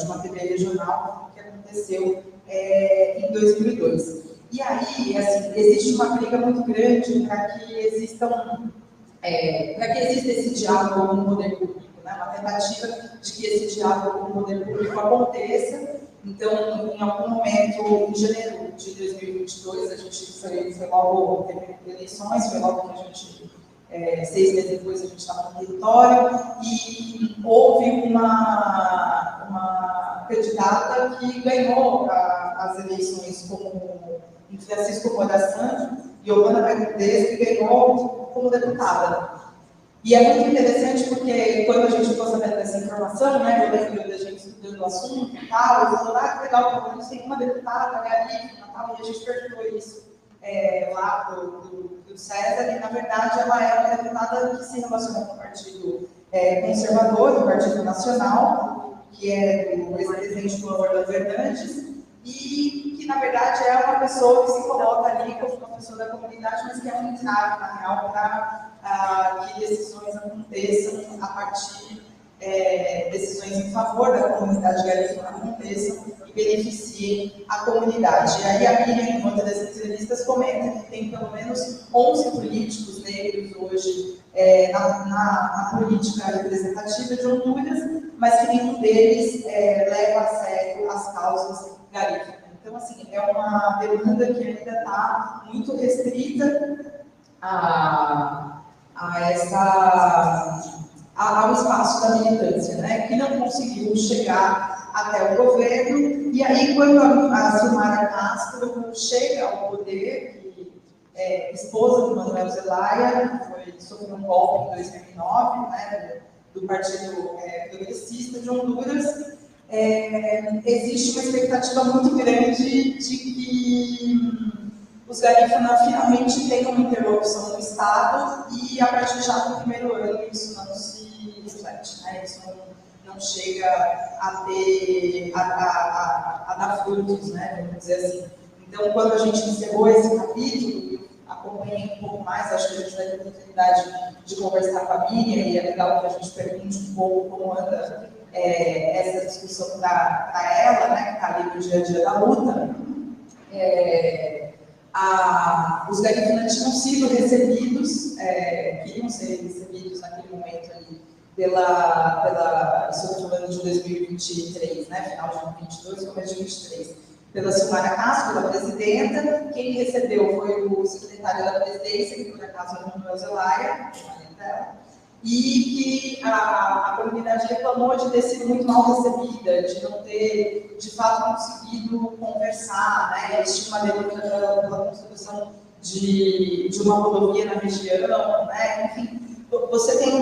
uma TV regional que aconteceu em 2002. E aí, assim, existe uma briga muito grande para que exista esse diálogo com o poder público, né? Uma tentativa de que esse diálogo com o poder público aconteça. Então, em algum momento, em janeiro de 2022, a gente foi logo, teve eleições, foi logo que a gente, 6 meses depois, a gente estava no território, e houve uma candidata que ganhou as eleições como Francisco Moração, Giovanna Bermudez, que ganhou como deputada. E é muito interessante porque quando a gente ficou sabendo dessa informação, né, eu lembro da gente estudando o assunto e tal, e falou: que legal, pelo menos tem uma deputada, né, ali, e a gente perguntou isso lá do César, e na verdade ela é uma deputada que se relaciona com o Partido Conservador, do Partido Nacional, que é do ex-presidente Orlando Fernandes, e que, na verdade, é uma pessoa que se coloca ali como uma pessoa da comunidade, mas que é um entrave, na real, para que decisões aconteçam a partir, decisões em favor da comunidade garífuna aconteçam e beneficiem a comunidade. E aí a Miriam, em uma das entrevistas, comenta que tem pelo menos 11 políticos negros hoje na política representativa de Honduras, mas que nenhum deles leva a sério as causas garífunas. Então, assim, é uma demanda que ainda está muito restrita ao espaço da militância, né, que não conseguiu chegar até o governo. E aí, quando a Silmara Castro chega ao poder, que esposa do Manuel Zelaya, que sofreu um golpe em 2009, né, do Partido Progressista de Honduras, existe uma expectativa muito grande de que os garífunas finalmente tenham uma interlocução no Estado, e a partir já do primeiro ano isso não se reflete, né? Isso não chega a dar frutos, né? Vamos dizer assim. Então, quando a gente encerrou esse capítulo, acompanhei um pouco mais, acho que a gente vai ter oportunidade de conversar com a Miriam, e é legal que a gente pergunte um pouco como anda essa discussão para ela, né, que está ali no dia a dia da luta. Os garífunas tinham sido recebidos, queriam ser recebidos naquele momento ali isso eu estou falando de 2023, né, final de 2022, começo de 2023, pela Silmara Castro, pela presidenta. Quem recebeu foi o secretário da presidência, que por acaso é o Manuel Zelaya, e que a comunidade reclamou de ter sido muito mal recebida, de não ter, de fato, conseguido conversar, né? Existe uma demanda pela construção de uma rodovia na região, né? Enfim, você tem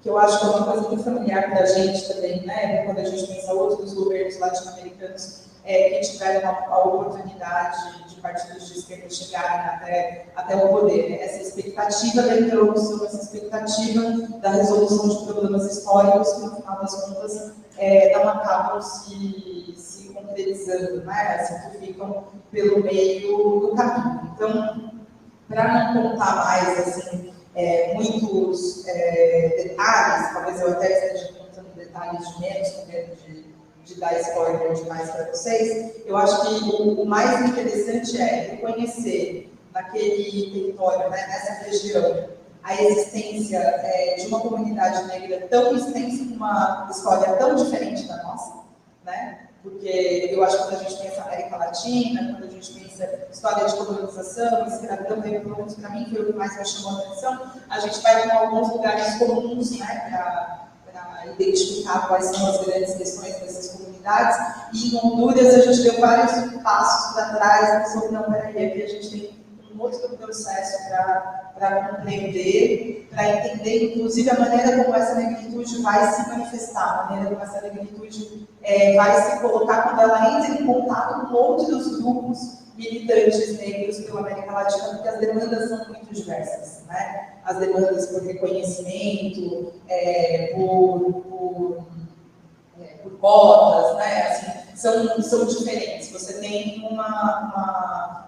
que eu acho que é uma coisa muito familiar da gente também, né? Quando a gente pensa outros governos latino-americanos que tiveram a oportunidade de partidos de esquerda chegarem até o poder, né? Essa expectativa da interlocução, essa expectativa da resolução de problemas históricos que, no final das contas, não acabam se concretizando, né? Assim, que ficam pelo meio do caminho. Então, para não contar mais, assim, muitos detalhes, talvez eu até esteja contando detalhes de menos, com medo de dar spoiler demais para vocês. Eu acho que o mais interessante é reconhecer naquele território, né, nessa região, a existência de uma comunidade negra tão extensa, com uma história tão diferente da nossa, né? Porque eu acho que quando a gente pensa América Latina, quando a gente pensa história de colonização, escravidão, pelo menos para mim foi o que mais me chamou a atenção, a gente vai com alguns lugares comuns, né, para identificar quais são as grandes questões dessas comunidades, e em Honduras a gente deu vários passos para trás e falou, não, peraí, aqui a gente tem um outro processo para compreender, para entender, inclusive, a maneira como essa negritude vai se manifestar, a maneira como essa negritude vai se colocar quando ela entra em contato com outros grupos militantes negros pela América Latina, porque as demandas são muito diversas, né? As demandas por reconhecimento, por cotas, né? Assim, são diferentes. Você tem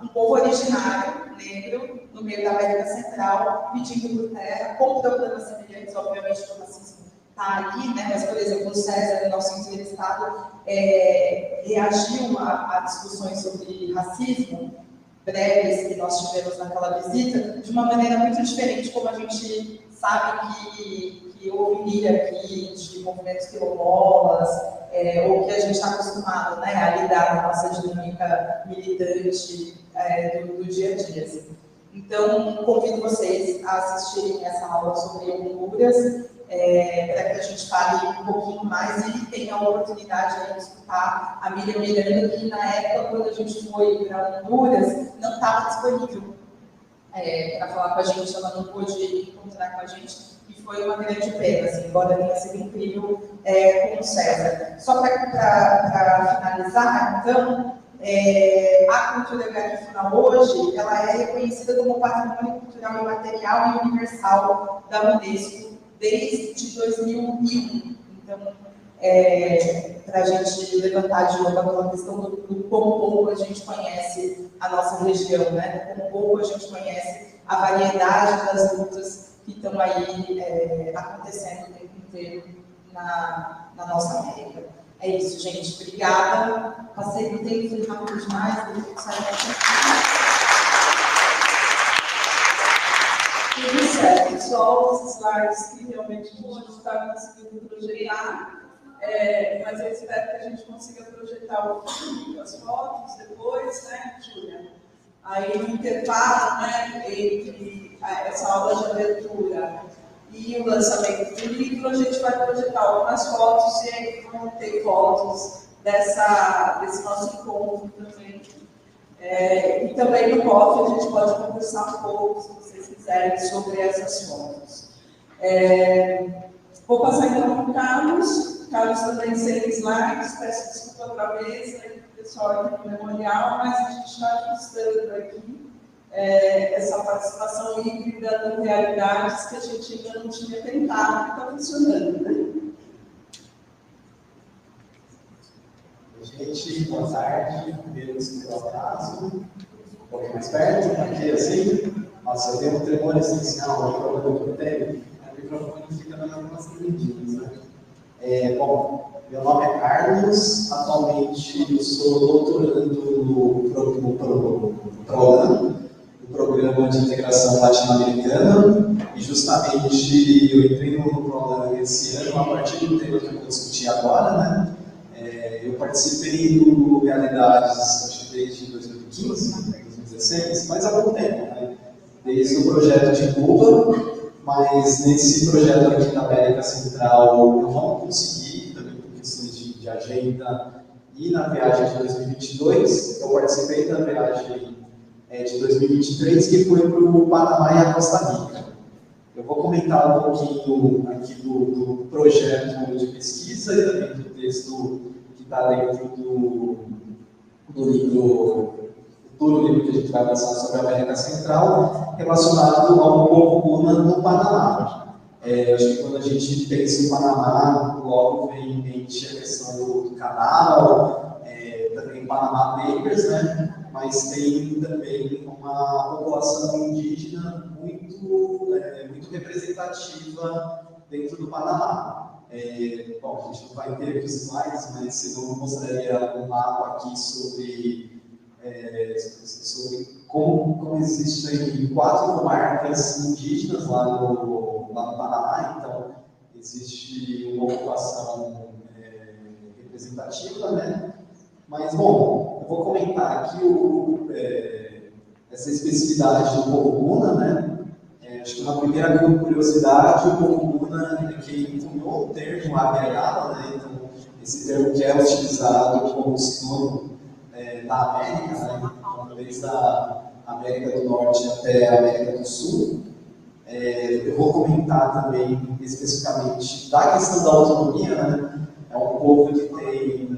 um povo originário negro no meio da América Central pedindo por terra, com problemas semelhantes, obviamente, que o racismo está ali, né? Mas, por exemplo, o César, nosso entrevistado, reagiu a discussões sobre racismo breves que nós tivemos naquela visita de uma maneira muito diferente, como a gente sabe que ouviria aqui de movimentos quilombolas, ou que a gente está acostumado, né, a lidar na nossa dinâmica militante do dia a dia. Assim. Então, convido vocês a assistirem essa aula sobre Honduras, para que a gente fale um pouquinho mais e tenha a oportunidade de escutar a Miriam Miranda, que na época, quando a gente foi para Honduras, não estava disponível para falar com a gente, ela não pôde encontrar com a gente, e foi uma grande pena, assim, embora tenha sido incrível com o César. Só para finalizar, então, a cultura garífuna hoje, ela é reconhecida como patrimônio cultural imaterial e universal da Unesco desde 2001. Então, para a gente levantar de novo aquela questão do quão pouco a gente conhece a nossa região, né? Quão pouco a gente conhece a variedade das lutas que estão aí acontecendo o tempo inteiro na nossa América. É isso, gente. Obrigada. Passei do tempo, fui rápido demais. Tudo certo, pessoal. Esses slides que realmente a gente não está conseguindo projetar. Mas eu espero que a gente consiga projetar o vídeo, as fotos depois, né, Júlia? Aí no intervalo, né, entre essa aula de abertura e o lançamento do livro, a gente vai projetar algumas fotos e aí vão ter fotos desse nosso encontro também. E também no coffee a gente pode conversar um pouco, se vocês quiserem, sobre essas fotos. Vou passar então para o Carlos. Carlos também sem slides, peço desculpa para a mesa e para o pessoal aqui no memorial, mas a gente está ajustando aqui essa participação híbrida de realidades que a gente ainda não tinha tentado, que está funcionando, né? Gente, boa tarde. Primeiro, desculpa o atraso. Um pouco mais perto, aqui assim. Nossa, eu tenho um tremor essencial, o problema que eu tenho. O microfone fica dando algumas tremidinhas, né? Bom, meu nome é Carlos, atualmente eu sou doutorando no PROLAN, no Programa de Integração Latino-Americana, e justamente eu entrei no PROLAN esse ano a partir do tema que eu vou discutir agora, né? Eu participei do Realidades, acho que desde 2015, 2016, faz algum tempo, né? Desde o projeto de Cuba. Mas nesse projeto aqui da América Central eu não consegui, também por questões de agenda, e na viagem de 2022, eu participei da viagem de 2023, que foi para o Panamá e a Costa Rica. Eu vou comentar um pouquinho aqui do projeto de pesquisa e também do texto que está dentro do livro que a gente vai lançar sobre a América Central, relacionado ao povo Una no Panamá. Acho que quando a gente pensa em Panamá, logo vem em mente a questão do canal, também Panamá Papers, né? Mas tem também uma população indígena muito representativa dentro do Panamá. Bom, a gente não vai ter aqui os slides, mas eu mostraria um mapa aqui sobre como existem 4 comarcas indígenas lá no Panamá, então existe uma ocupação representativa, né? Mas, bom, eu vou comentar aqui essa especificidade do povo Guna, né? Acho que uma primeira curiosidade, o povo Guna é quem cunhou o termo Abya-Yala, né? Então, esse termo que é utilizado como sinônimo da América, né? Então, desde a América do Norte até a América do Sul. Eu vou comentar também especificamente da questão da autonomia, né? É um povo que tem,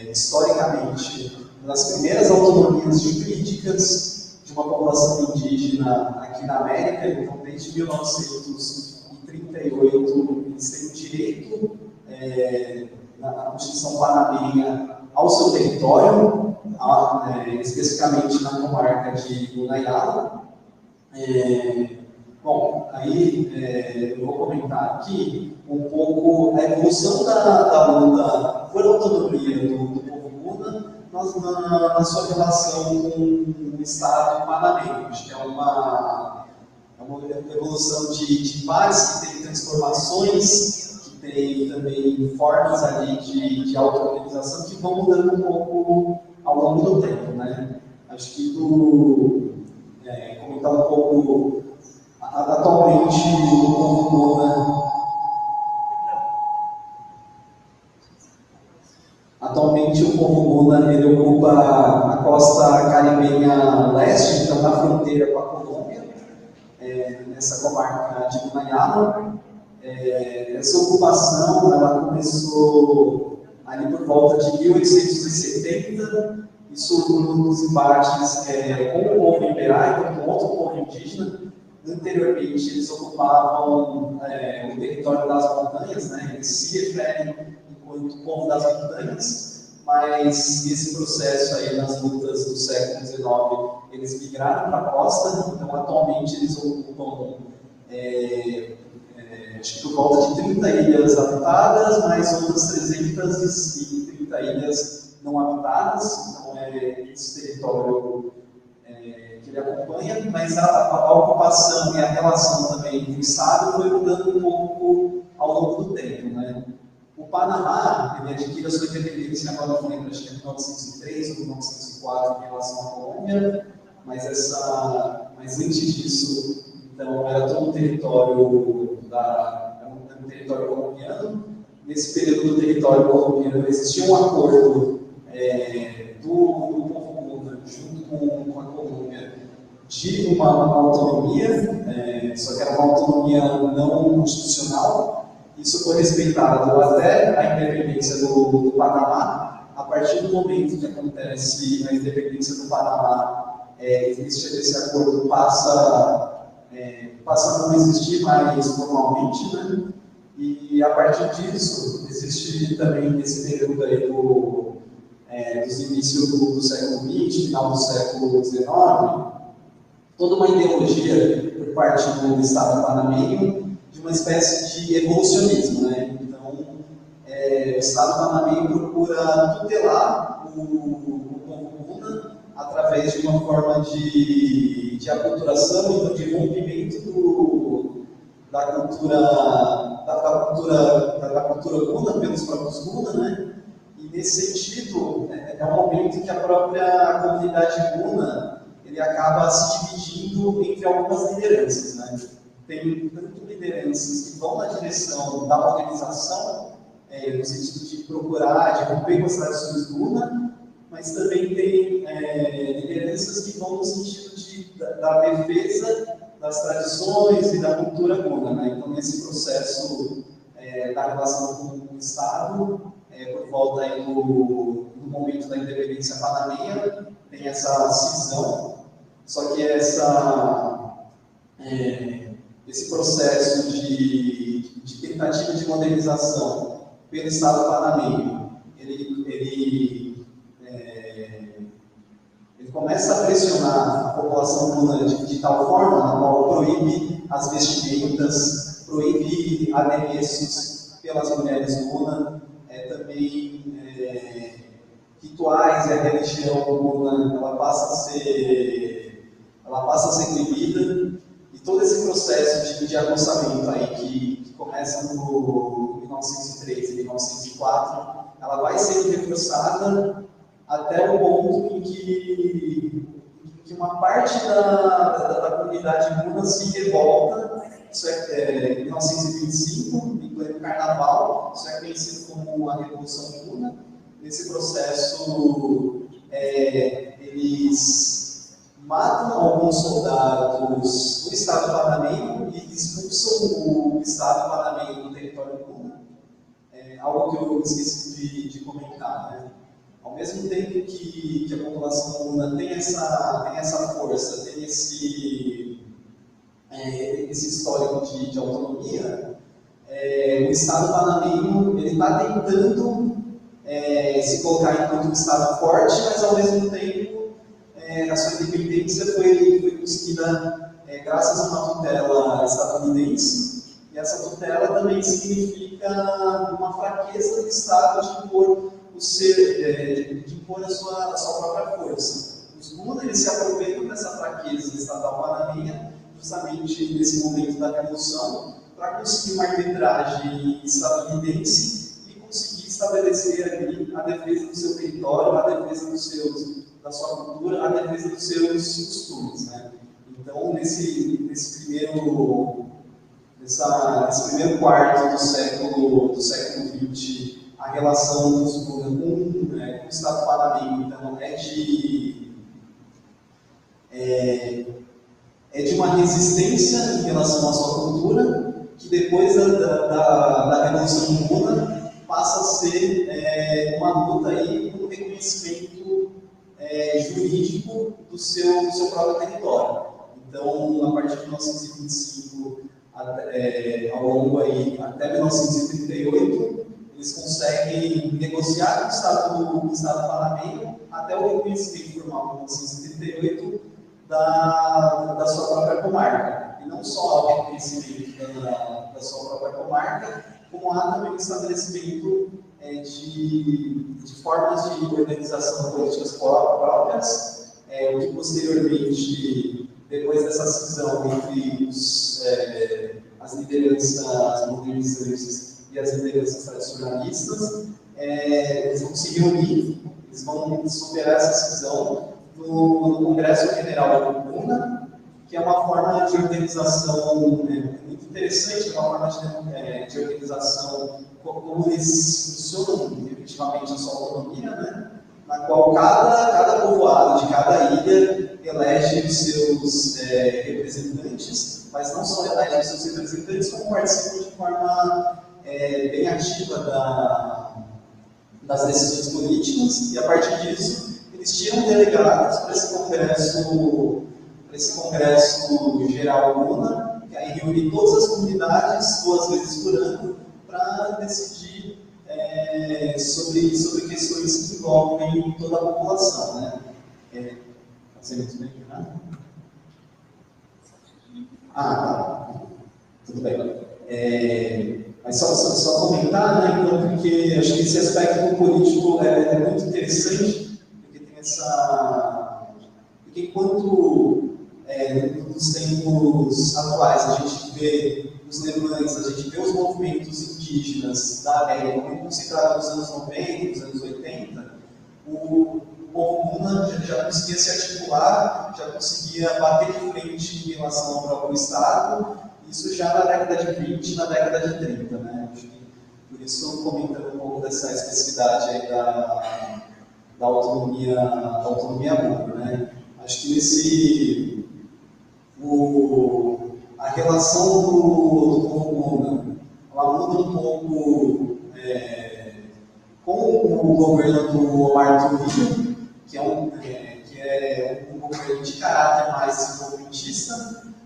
historicamente, uma das primeiras autonomias jurídicas de uma população indígena aqui na América. Então, desde 1938, eles têm o direito, na Constituição Panameia, ao seu território, especificamente na comarca de Gunayala. Bom, aí eu vou comentar aqui um pouco a evolução da luta por autonomia do povo Guna na sua relação com o Estado panamenho. Acho que é uma evolução de base, que tem transformações, que tem também formas ali de auto-organização que vão mudando um pouco ao longo do tempo, né? Acho que comentar um pouco. Atualmente, o povo Guna, ele ocupa a costa caribenha leste, então na fronteira com a Colômbia, nessa comarca de Gunayala. Essa ocupação ela começou ali por volta de 1870, isso nos embates com o povo Iberá, então com outro povo indígena. Anteriormente, eles ocupavam o território das montanhas, né? Eles se referem enquanto povo das montanhas, mas esse processo aí nas lutas do século XIX, eles migraram para a costa. Então atualmente eles ocupam acho que por volta de 30 ilhas habitadas, mais outras 330 ilhas não habitadas. Então esse território que ele acompanha, mas a ocupação e a relação também do Estado foi mudando um pouco ao longo do tempo, né? O Panamá, ele adquire a sua independência, agora não lembro, acho que é 1903 ou 1904 em relação à Colômbia, mas antes disso, então, era todo um território colombiano. Nesse período do território colombiano existia um acordo do povo Guna junto com a Colômbia de uma autonomia, só que era uma autonomia não constitucional. Isso foi respeitado até a independência do Panamá. A partir do momento que acontece a independência do Panamá, esse acordo passa a não existir mais formalmente, né? E a partir disso, existe também nesse período aí dos inícios do século XX, final do século XIX, toda uma ideologia por parte do Estado panamenho de uma espécie de evolucionismo, né? Então, o Estado panamenho procura tutelar o povo Guna através de uma forma de aculturação, então de rompimento da cultura Guna pelos próprios Guna, né? E nesse sentido, é um momento em que a própria comunidade Guna ele acaba se dividindo entre algumas lideranças, né? Tem tanto lideranças que vão na direção da modernização, no sentido de procurar, de romper com as tradições Guna, mas também tem lideranças que vão no sentido da defesa das tradições e da cultura Guna, né? Então, nesse processo da relação com o Estado, por volta aí do momento da independência panameia, tem essa cisão, só que esse processo de tentativa de modernização pelo Estado panameio, ele começa a pressionar a população Guna de tal forma na qual proíbe as vestimentas, proíbe adereços pelas mulheres Guna, também rituais e a religião Guna, ela passa a ser proibida. E todo esse processo de avançamento aí que começa no 1903 e 1904, ela vai sendo reforçada até o ponto em que uma parte da comunidade Muna se revolta. Isso é em 1925, em pleno Carnaval, isso é conhecido como a Revolução Muna. Nesse processo, eles matam alguns soldados do Estado panamenho e expulsam o Estado panamenho do território Muna. Algo que eu esqueci de comentar, né? Ao mesmo tempo que a população Muna tem essa força, tem esse histórico de autonomia, o Estado panamenho está tentando se colocar enquanto um Estado forte, mas ao mesmo tempo a sua independência foi conseguida graças a uma tutela estadunidense, e essa tutela também significa uma fraqueza do Estado de impor a sua própria força. Os Muna, eles se aproveitam dessa fraqueza estatal panamenha, justamente nesse momento da Revolução, para conseguir uma arbitragem estadunidense e conseguir estabelecer ali a defesa do seu território, a defesa da sua cultura, a defesa dos seus costumes, né? Então, nesse primeiro quarto do século XX, a relação dos Muna com o Estado panamenho, então, é de uma resistência em relação à sua cultura, que depois da Revolução Muna passa a ser uma luta aí por um reconhecimento jurídico do seu próprio território. Então, a partir de 1925, ao longo aí, até 1938, eles conseguem negociar com o Estado panamenho até o reconhecimento formal de 1938 da sua própria comarca. E não só o reconhecimento da sua própria comarca, como há também o estabelecimento de formas de organização políticas próprias, o que posteriormente, depois dessa cisão entre as lideranças modernizantes e as lideranças tradicionalistas, eles vão se reunir, eles vão superar essa cisão no Congresso General do Muna, que é uma forma de organização muito interessante, é uma forma de organização como eles funcionam efetivamente a sua autonomia, né? Na qual cada povoado de cada ilha elege os seus representantes, mas não só elege os seus representantes, como participam de forma bem ativa das decisões políticas, e a partir disso eles tiram delegados para esse congresso geral Muna, que aí reúne todas as comunidades 2 vezes por ano para decidir sobre questões que envolvem toda a população, né? Você me explica, né? Tá. Tudo bem. Mas só comentar, né, então, porque acho que esse aspecto político é muito interessante, porque tem porque enquanto nos tempos atuais a gente vê os levantes, a gente vê os movimentos indígenas da América muito concentrados nos anos 90, nos anos 80, o povo Muna já conseguia se articular, já conseguia bater de frente em relação ao próprio Estado, isso já na década de 20, na década de 30, né? Por isso, comentando um pouco dessa especificidade aí da autonomia Muna, né? Acho que a relação do povo Muna, ela muda um pouco com o governo do Omar Torrijos, que é um governo de caráter mais desenvolvimentista.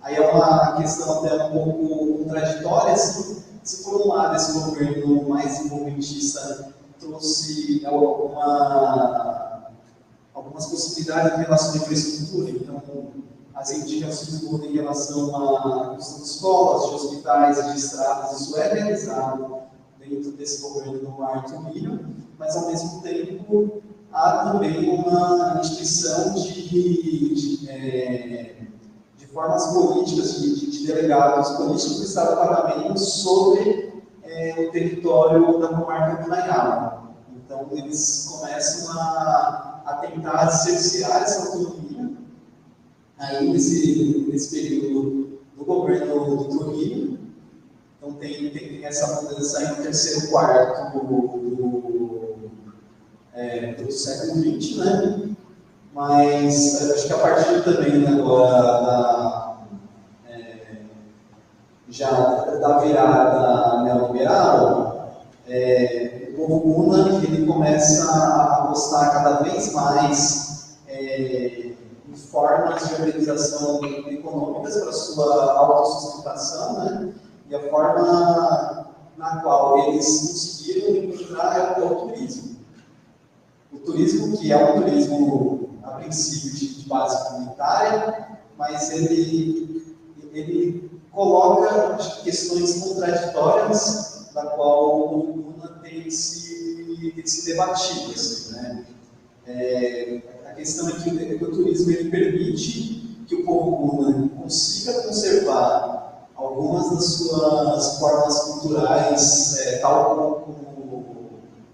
Aí é uma questão até um pouco contraditória, assim. Se por um lado esse governo mais desenvolvimentista trouxe algumas possibilidades em relação à infraestrutura, então as indicações mudam em relação à questão de escolas, de hospitais, de estradas, isso é realizado dentro desse governo do Omar Torrijos, mas ao mesmo tempo há também uma instituição de formas políticas, de delegados políticos do Estado panamenho sobre o território da comarca do Nayara. Então, eles começam a a tentar cercear essa autonomia, aí nesse período do governo do Trujillo. Então tem essa mudança aí no terceiro quarto do século XX, né? Mas acho que a partir também, né, agora já da virada neoliberal, o povo Guna ele começa a apostar cada vez mais em formas de organização econômicas para sua autossustentação, né? E a forma na qual eles conseguiram encontrar é o turismo. O turismo que é um turismo, a princípio, de base comunitária, mas ele coloca questões contraditórias da qual o povo Guna tem se debatido. Assim, né? A questão é que o turismo ele permite que o povo Guna consiga conservar algumas das suas formas culturais, tal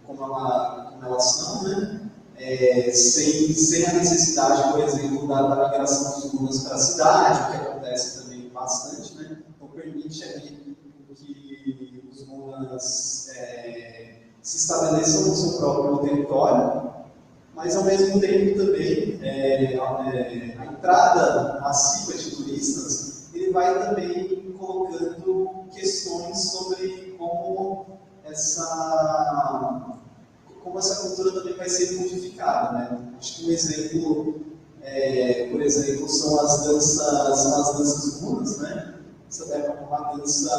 como elas são, né? Sem a necessidade, por exemplo, da migração dos Gunas para a cidade, o que acontece também bastante, né? Então permite ali que os Gunas se estabeleçam no seu próprio território, mas ao mesmo tempo também a entrada massiva de turistas ele vai também colocando questões sobre como essa cultura também vai ser modificada, né? Acho que um exemplo, por exemplo, são as danças Gunas, né? Essa é uma dança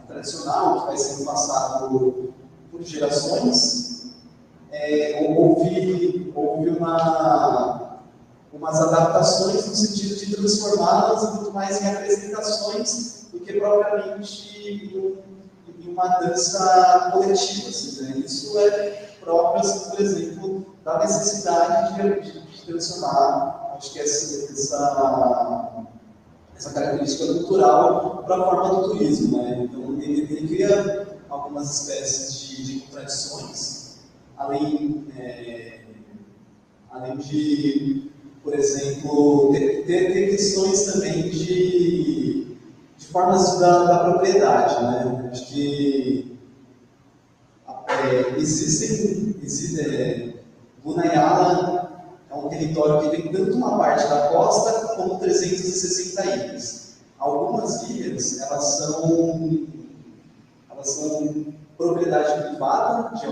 tradicional que vai sendo passada por gerações. Houve umas adaptações no sentido de transformá-las muito mais em apresentações do que propriamente em uma dança coletiva. Assim, né? Isso é próprio, assim, por exemplo, da necessidade de transicionar, acho que essa característica cultural para a forma do turismo. Né? Então, ele cria algumas espécies de contradições, além de, por exemplo, ter questões também de formas da propriedade. Né? Acho que Gunayala é um território que tem tanto uma parte da costa como 360 ilhas. Algumas ilhas elas são propriedade privada de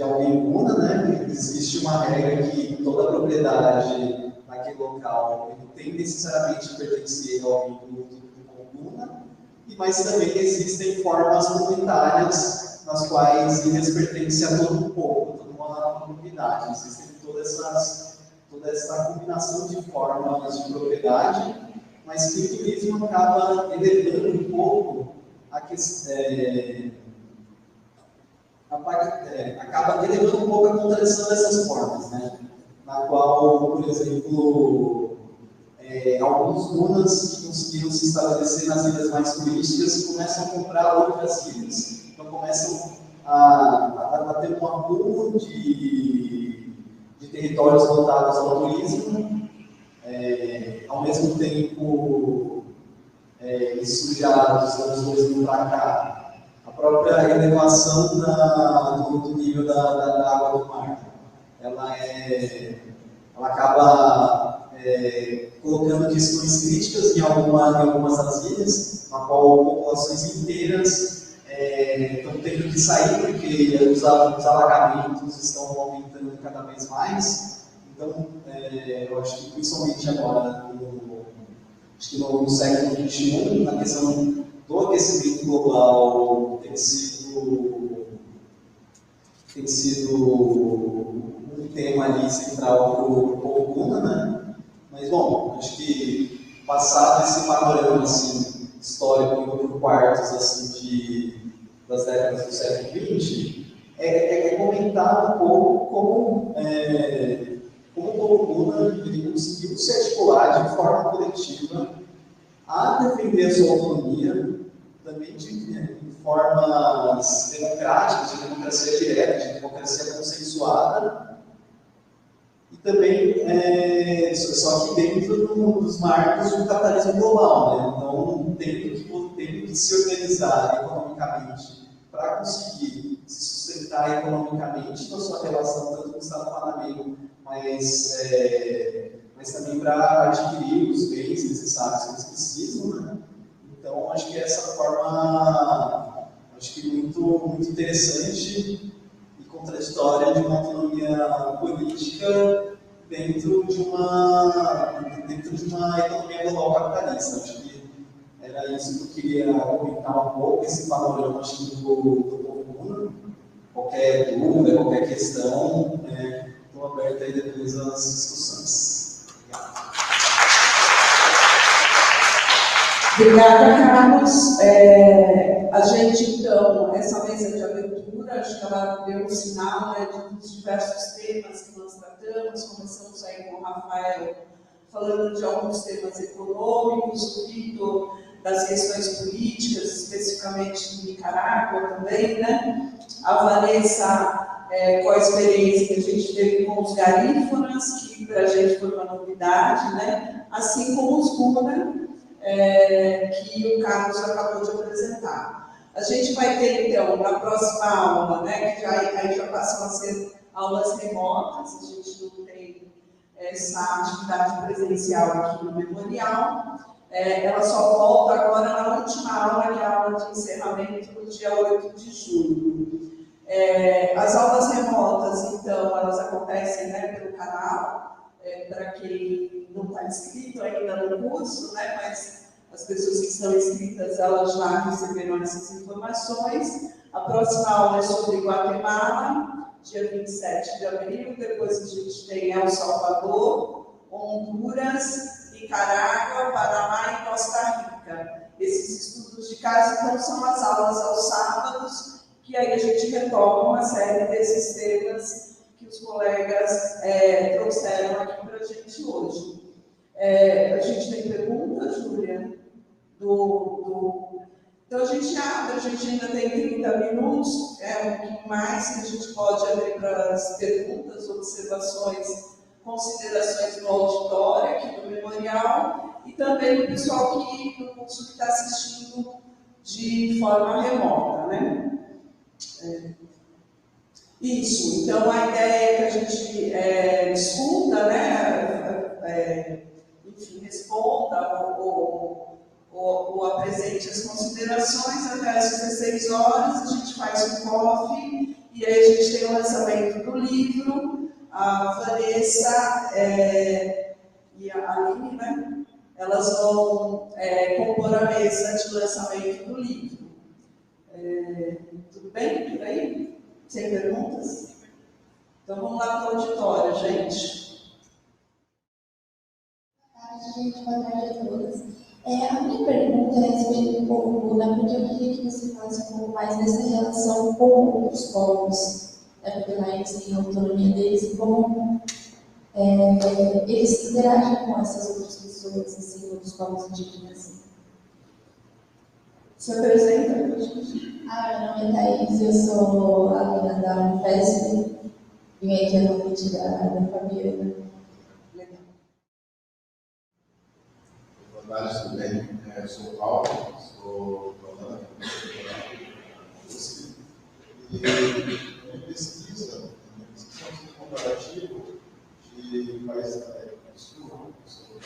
alguém Guna, né? Existe uma regra que toda propriedade naquele local tem necessariamente que pertencer ao alguém do Guna, mas também existem formas comunitárias nas quais ilhas pertencem a todo um povo, a toda uma comunidade. Existem toda essa combinação de formas de propriedade, mas que o turismo acaba elevando um pouco acaba elevando um pouco a contradição dessas formas, né? Na qual, por exemplo, alguns Gunas que conseguiram se estabelecer nas ilhas mais turísticas começam a comprar outras ilhas. Então começam a ter um acúmulo de territórios voltados ao turismo, ao mesmo tempo, isso já dos anos 2000 para cá, a própria elevação do nível da água do mar, ela acaba colocando questões críticas em algumas das ilhas, na qual populações inteiras estão tendo que sair porque os alagamentos estão aumentando cada vez mais. Então, eu acho que principalmente agora, no século XXI, a questão do aquecimento global tem sido um tema ali central para o povo Guna, né? Mas, bom, acho que passado esse panorama assim, histórico por quartos assim, das décadas do século XX, comentar um pouco como o povo Guna conseguiu se articular de forma coletiva a defender a sua autonomia também de formas democráticas, de democracia direta, de democracia consensuada, e também, só que dentro dos marcos do capitalismo global, né? Então, tendo que se organizar economicamente para conseguir se sustentar economicamente na sua relação tanto com o Estado panameiro, mas também para adquirir os bens necessários que eles precisam, né? Então, acho que essa forma, muito interessante e contraditória de uma autonomia política dentro de uma economia global capitalista. Acho que era isso que eu queria comentar um pouco, esse panorama do povo Guna. Qualquer dúvida, qualquer questão, estou aberto aí depois às discussões. Obrigada, Carlos. A gente, então, essa mesa de abertura, acho que ela deu um sinal, né, dos diversos temas que nós tratamos. Começamos aí com o Rafael falando de alguns temas econômicos, o Vitor das questões políticas, especificamente de Nicarágua também, né? A Vanessa com a experiência que a gente teve com os garífunas, que para a gente foi uma novidade, né? Assim como os Guna, que o Carlos acabou de apresentar. A gente vai ter, então, na próxima aula, né, que aí já passam a ser aulas remotas, a gente não tem essa atividade presencial aqui no memorial. Ela só volta agora na última aula, que é a aula de encerramento, no dia 8 de julho. As aulas remotas, então, elas acontecem, né, pelo canal, para quem não está inscrito ainda no curso, né, mas as pessoas que estão inscritas, elas já receberam essas informações. A próxima aula é sobre Guatemala, dia 27 de abril, depois a gente tem El Salvador, Honduras, Nicarágua, Panamá e Costa Rica. Esses estudos de caso, então, são as aulas aos sábados, que aí a gente retoma uma série desses temas que os colegas trouxeram aqui para a gente hoje. A gente tem perguntas, Júlia? Então a gente abre, a gente ainda tem 30 minutos, um pouquinho mais, que a gente pode abrir para as perguntas, observações, considerações no auditório, aqui no memorial, e também o pessoal do curso que está assistindo de forma remota, né? Isso, então a ideia é que a gente discuta, né? Enfim, responda ou apresente as considerações até às 16 horas, a gente faz um coffee, e aí a gente tem o lançamento do livro. A Vanessa e a Aline, né? Elas vão compor a mesa de lançamento do livro. Tudo bem por aí? Sem perguntas? Então vamos lá para o auditório, gente. Boa tarde, gente. Boa tarde a todas. A minha pergunta é a respeito do povo Guna, porque eu queria que você falasse um pouco mais dessa relação com outros povos, porque lá eles têm a autonomia deles e como eles interagem com essas outras pessoas, assim, outros povos indígenas. Se apresenta para a gente. Meu nome é Thaís, eu sou aluna da Unifesp, vim aqui a convite da Fabiana. Boa tarde, tudo bem? Eu sou o Paulo, sou aluna da USP. E minha pesquisa é um comparativo de países da América do Sul, sobre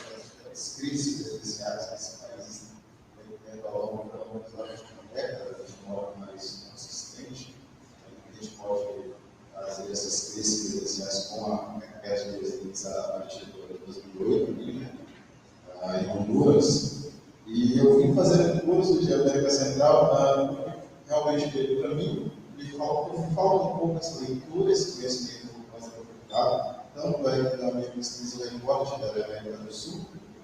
as crises especiais que esse país tem tendo ao longo da última década, de modo mais consistente. A gente pode fazer essas crises especiais com a queda de residentes a partir de 2008, em Honduras, e eu vim fazer um curso de América Central, realmente, para mim, me falta um pouco essa leitura, esse conhecimento mais aprofundado, tanto da minha pesquisa lá em Corte da América do Sul,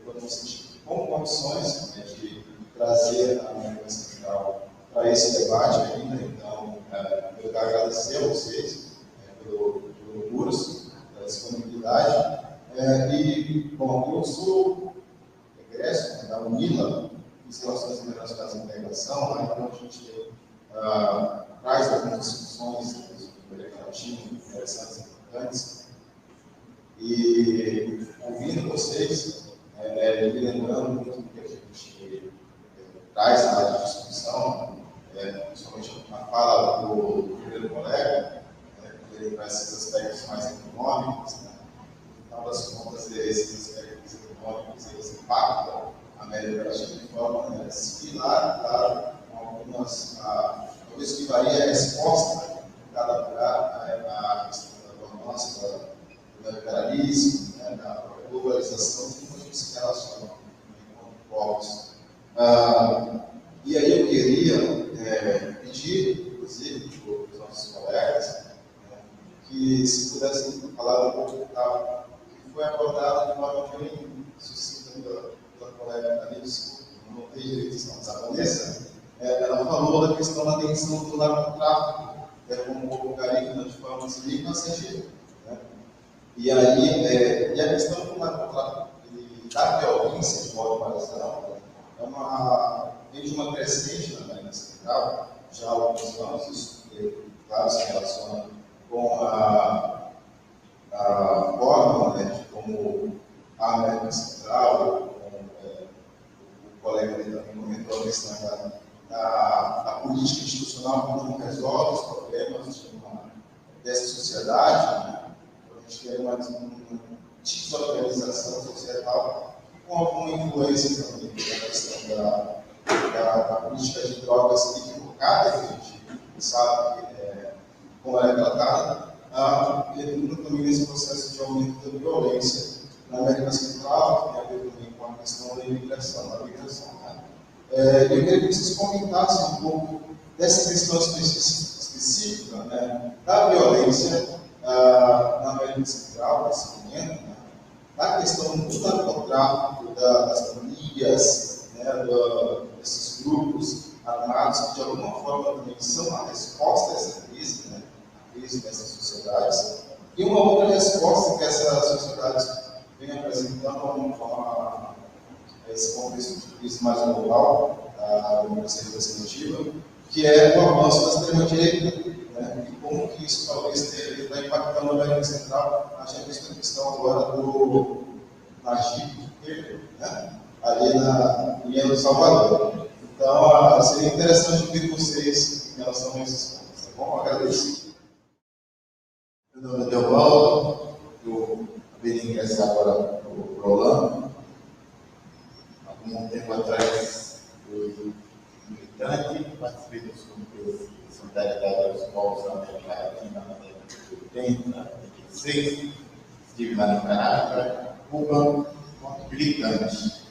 eu não senti com condições de trazer a América Central para esse debate ainda. Então, eu quero agradecer a vocês pelo curso, pela disponibilidade. Bom, eu sou egresso da UNILA, as relações internacionais de integração, né? Então a gente traz algumas discussões sobre ativo interessantes e importantes. E ouvindo vocês, me lembrando muito do que a gente traz na discussão, principalmente na fala do primeiro colega, ele traz esses aspectos mais econômicos, né? No final das contas, esses aspectos econômicos eles impactam a América Latina de forma similar, claro, com algumas, talvez que varia a resposta em cada lugar, à questão da governança, do liberalismo, da globalização, como a gente se relaciona enquanto povos. E aí eu queria pedir, inclusive, para os nossos colegas, que se pudessem falar um pouco que foi abordado de forma bem sucinta pela colega ali, desculpa, não notei direito a questão japonesa. Ela falou da questão da tensão do narcotráfico, como colocaria de forma civil e científica. E aí, a questão do narcotráfico e da violência de modo mais amplo vem de uma crescente na América Central, já há alguns anos, isso, claro, se relaciona com a forma, de como a América Central, o colega ali também comentou a questão da política institucional que não resolve os problemas dessa sociedade, né? A gente tem uma desorganização societal com alguma influência também na questão da política de drogas que cada gente sabe como ela é tratada, entra também nesse processo de aumento da violência na América Central, que tem a ver também com a questão da imigração, da migração. Eu queria que vocês comentassem um pouco dessa questão específica, da violência na América Central, nesse momento, da questão do narcotráfico, das famílias, desses grupos armados que de alguma forma também são a resposta a essa crise, a crise dessas sociedades, e uma outra resposta que essas sociedades vêm apresentando a esse contexto de crise mais global, da democracia representativa, que é o avanço da extrema-direita, e como que isso talvez está impactando a América Central. A gente visto a questão agora do Najib, ali em El Salvador. Então, seria interessante ouvir vocês em relação a esses pontos. Tá bom? Agradeço. Meu nome é Deobaldo, eu acabei de ingressar agora no Rolando. Algum tempo atrás, eu fui militante, participei dos comitês de solidariedade aos povos da América Latina na década de 80, 86. Estive na Nicarágua, Cuba, como militante.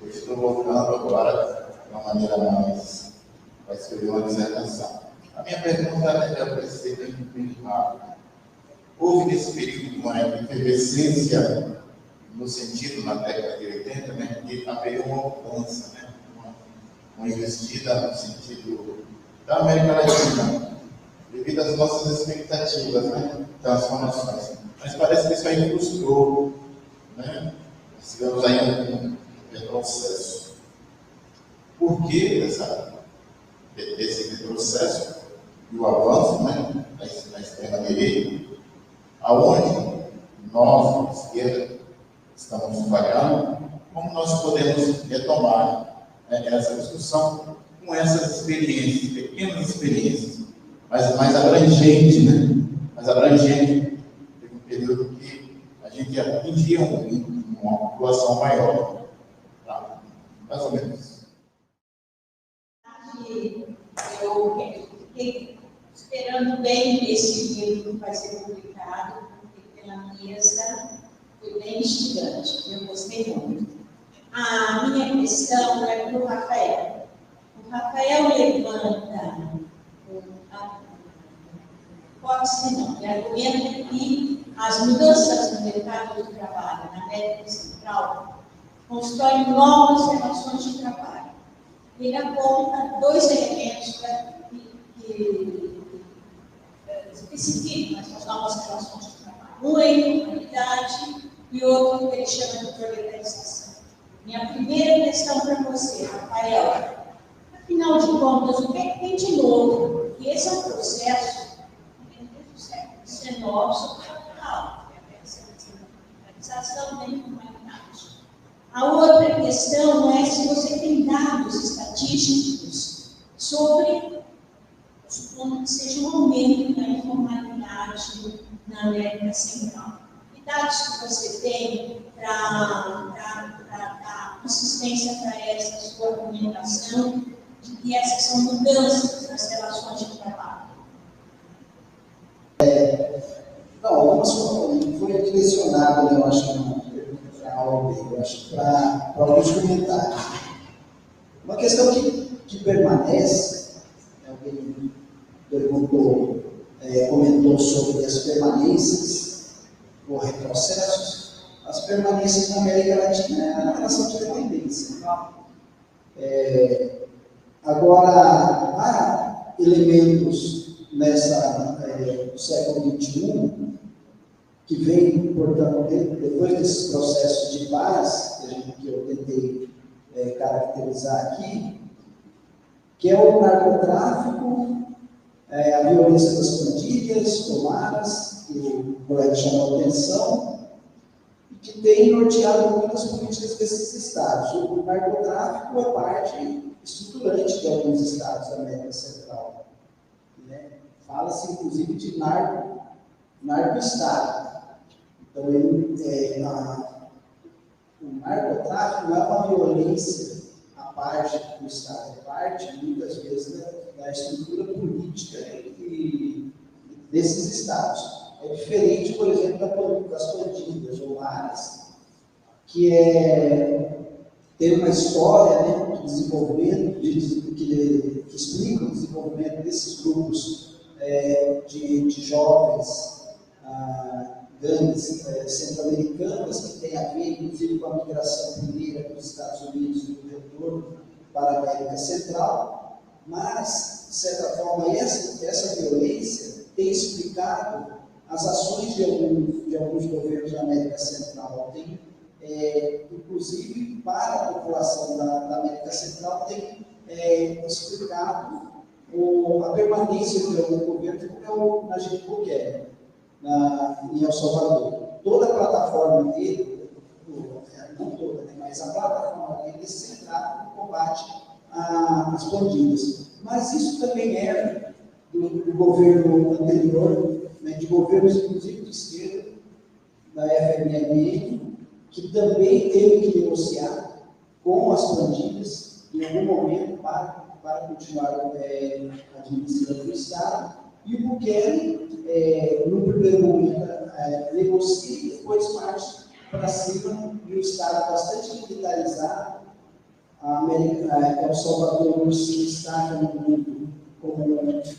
Eu estou voltando agora de uma maneira mais para escrever uma dissertação. A minha pergunta é para ser bem rápida. Houve nesse período uma efervescência no sentido, na década de 80, que haveria uma mudança, uma investida no sentido da América Latina, devido às nossas expectativas, transformações. Mas parece que isso aí frustrou, Tivemos aí um retrocesso. Por que esse retrocesso e o avanço na extrema-direita, aonde nós, a esquerda, estamos falhando, como nós podemos retomar essa discussão com essas experiências, pequenas experiências, mas mais abrangente, mais abrangente, teve um período que a gente atingia uma população maior, mais ou menos. Eu fiquei esperando bem esse livro que vai ser publicado, porque pela mesa foi bem instigante, eu gostei muito. A minha questão é para o Rafael. O Rafael levanta ele argumenta que as mudanças no mercado do trabalho na América Central constroem novas relações de trabalho. Ele aponta dois elementos que especificam essas novas relações de trabalho. Um é a informalidade e outro que ele chama de proletarização. Minha primeira questão para você, Rafael. Afinal de contas, o que é que tem de novo? E esse é um processo desde o século XIX sobrenatural, que é a centralização da informalidade. A outra questão é se você tem dados estatísticos sobre, supondo que seja um aumento da informalidade na América Central. Que dados que você tem para dar consistência para essa sua argumentação de que essas são mudanças nas relações de trabalho? Não, algumas foi direcionado, né, eu acho que uma pergunta para a aula, eu acho que para alguns comentários. Uma questão que permanece, alguém perguntou, comentou sobre as permanências ou retrocessos. As permanências na América Latina é a relação de dependência. Agora, há elementos no século XXI que vem, portanto, depois desses processos de paz que eu tentei caracterizar aqui, que é o narcotráfico, a violência das pandilhas, tomadas, que o colega chamou a atenção, e que tem norteado muitas políticas desses estados. O narcotráfico é parte estruturante de alguns estados da América Central. Né? Fala-se, inclusive, de narco-estado. Então, o narcotráfico não é uma violência à parte do Estado, é parte, muitas vezes, da estrutura política desses estados. É diferente, por exemplo, das pandilhas ou áreas, que tem uma história, né, de desenvolvimento, que explica o desenvolvimento desses grupos de jovens, gangues centro-americanas, que tem a ver, inclusive, com a migração primeira dos Estados Unidos e do retorno para a América Central, mas, de certa forma, essa violência tem explicado as ações de alguns governos da América Central. Tem, inclusive, para a população da América Central, tem explicado a permanência de algum governo, como é o Nayib Bukele, em El Salvador. Toda a plataforma dele, não toda, né, mas a plataforma dele é centrada no combate às pandilhas. Mas isso também era do governo anterior, né, de governos, inclusive de esquerda, da FMLN, que também teve que negociar com as pandilhas em algum momento para continuar administrando o Estado. E o Bukele, no primeiro momento, negocia e depois parte para cima de um Estado bastante militarizado. El Salvador se destaca no mundo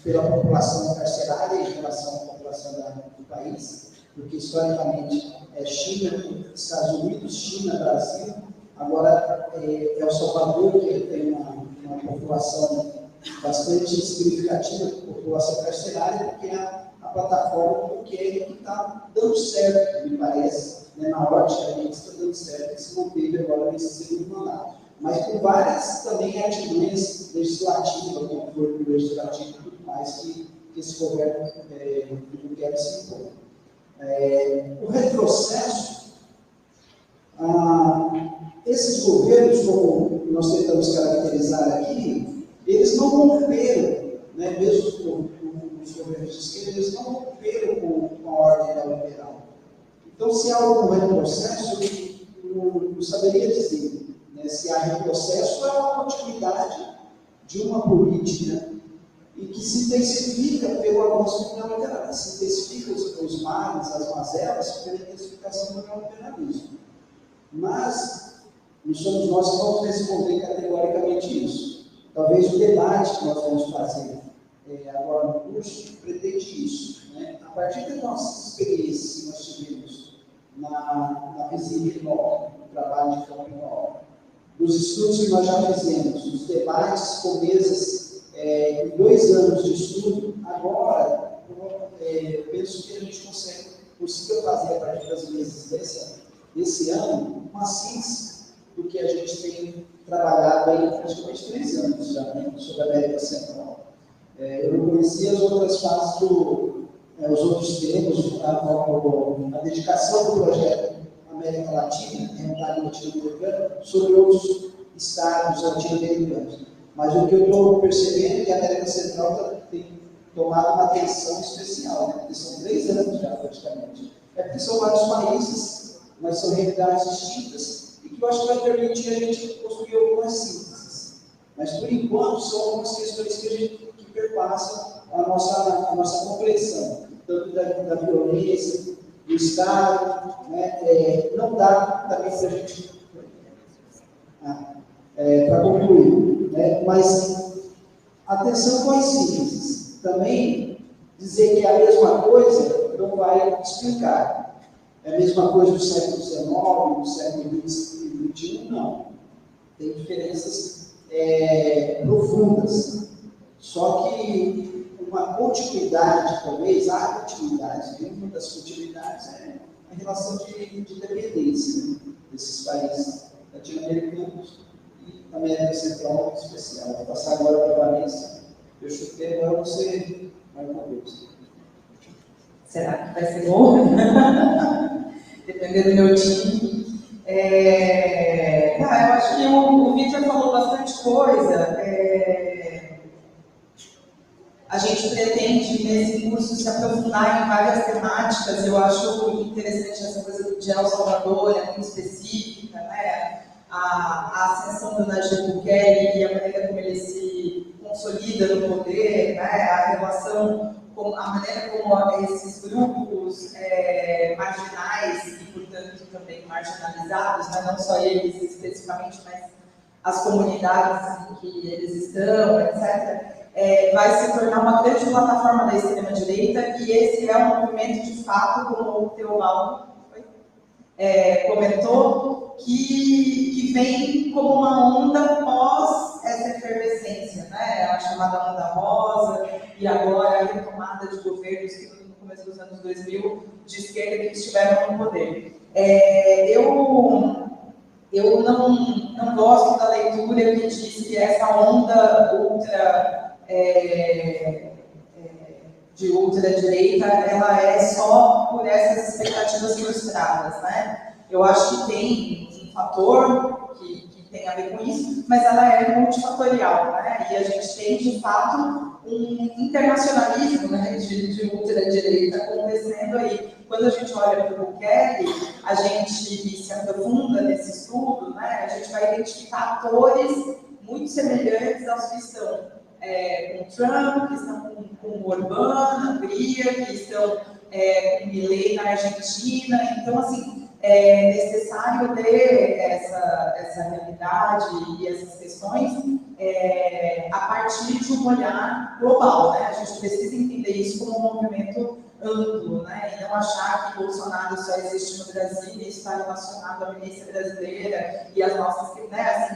pela população carcerária em relação à população do país, porque historicamente é China, Estados Unidos, China, Brasil. Agora, El Salvador, que tem uma população bastante significativa de população carcerária, porque a plataforma do Bukele que está dando certo, me parece, né, na ótica que está dando certo, que se manteve agora nesse segundo mandato. Mas com várias também artimanhas legislativas, conforto legislativo e tudo mais que esse governo do Bukele se impõe. O retrocesso, esses governos, como nós tentamos caracterizar aqui, eles não romperam, né, mesmo os governos de esquerda, eles não romperam com a ordem neoliberal. Então, se há algum retrocesso, eu não saberia dizer. Né, se há retrocesso, é uma continuidade de uma política e que se intensifica pelo avanço do neoliberalismo, se intensifica os males, as mazelas, pela intensificação do neoliberalismo. Mas não somos nós que vamos responder categoricamente isso. Talvez o debate que nós vamos fazer agora no curso pretende isso. Né? A partir das nossas experiências que nós tivemos na vizinha no trabalho de campo em obra, dos estudos que nós já fizemos, dos debates com mesas em 2 anos de estudo, agora eu penso que a gente consiga fazer a partir das mesas desse ano uma síntese do que a gente tem trabalhado aí há praticamente 3 anos já, né, sobre a América Central. Eu não conhecia as outras fases os outros termos, a dedicação do projeto América Latina, América Latino-Americana, sobre outros estados latino-americanos. Mas o que eu estou percebendo é que a América Central tem tomado uma atenção especial, né? Porque são 3 anos já, praticamente. É porque são vários países, mas são realidades distintas, e que eu acho que vai permitir a gente construir algumas sínteses. Mas, por enquanto, são algumas questões que perpassam a nossa compreensão, tanto da violência, do Estado, né? Não dá também para a gente... para concluir, né? Mas atenção com as sínteses. Também dizer que é a mesma coisa não vai explicar. É a mesma coisa do século XIX, do século XXI, não. Tem diferenças profundas. Só que uma continuidade, talvez, há continuidades. Uma das continuidades é a relação de dependência, né, desses países latino-americanos e América Central em especial. Vou passar agora para a Vanessa. Eu chutei, agora você vai conversar. Será que vai ser bom? Dependendo do meu time. Eu acho que o Victor falou bastante coisa. A gente pretende, nesse curso, se aprofundar em várias temáticas. Eu acho interessante essa coisa de El Salvador, é muito específica, né? A ascensão do Nayib Bukele e a maneira como ele se consolida no poder, né? A relação, a maneira como esses grupos marginais e, portanto, também marginalizados, né? Não só eles especificamente, mas as comunidades em que eles estão, etc., vai se tornar uma grande plataforma da extrema-direita, e esse é um movimento, de fato, como o Teobaldo comentou, que vem como uma onda pós essa efervescência, né? A chamada onda rosa, e agora a retomada de governos que no começo dos anos 2000 de esquerda que estiveram no poder. Eu não gosto da leitura que diz que essa onda de ultradireita, ela é só por essas expectativas frustradas, né? Eu acho que tem um fator que tem a ver com isso, mas ela é multifatorial, né? E a gente tem, de fato, um internacionalismo, né, de ultradireita acontecendo aí. Quando a gente olha para o Bukele, a gente se aprofunda nesse estudo, né? A gente vai identificar atores muito semelhantes aos que estão com Trump, que estão com o Orbán na Hungria, que estão com Milei na Argentina. Então, assim, é necessário ter essa realidade e essas questões a partir de um olhar global, né? A gente precisa entender isso como um movimento amplo, né? E não achar que Bolsonaro só existe no Brasil e está relacionado à milícia brasileira e as nossas, né? Assim,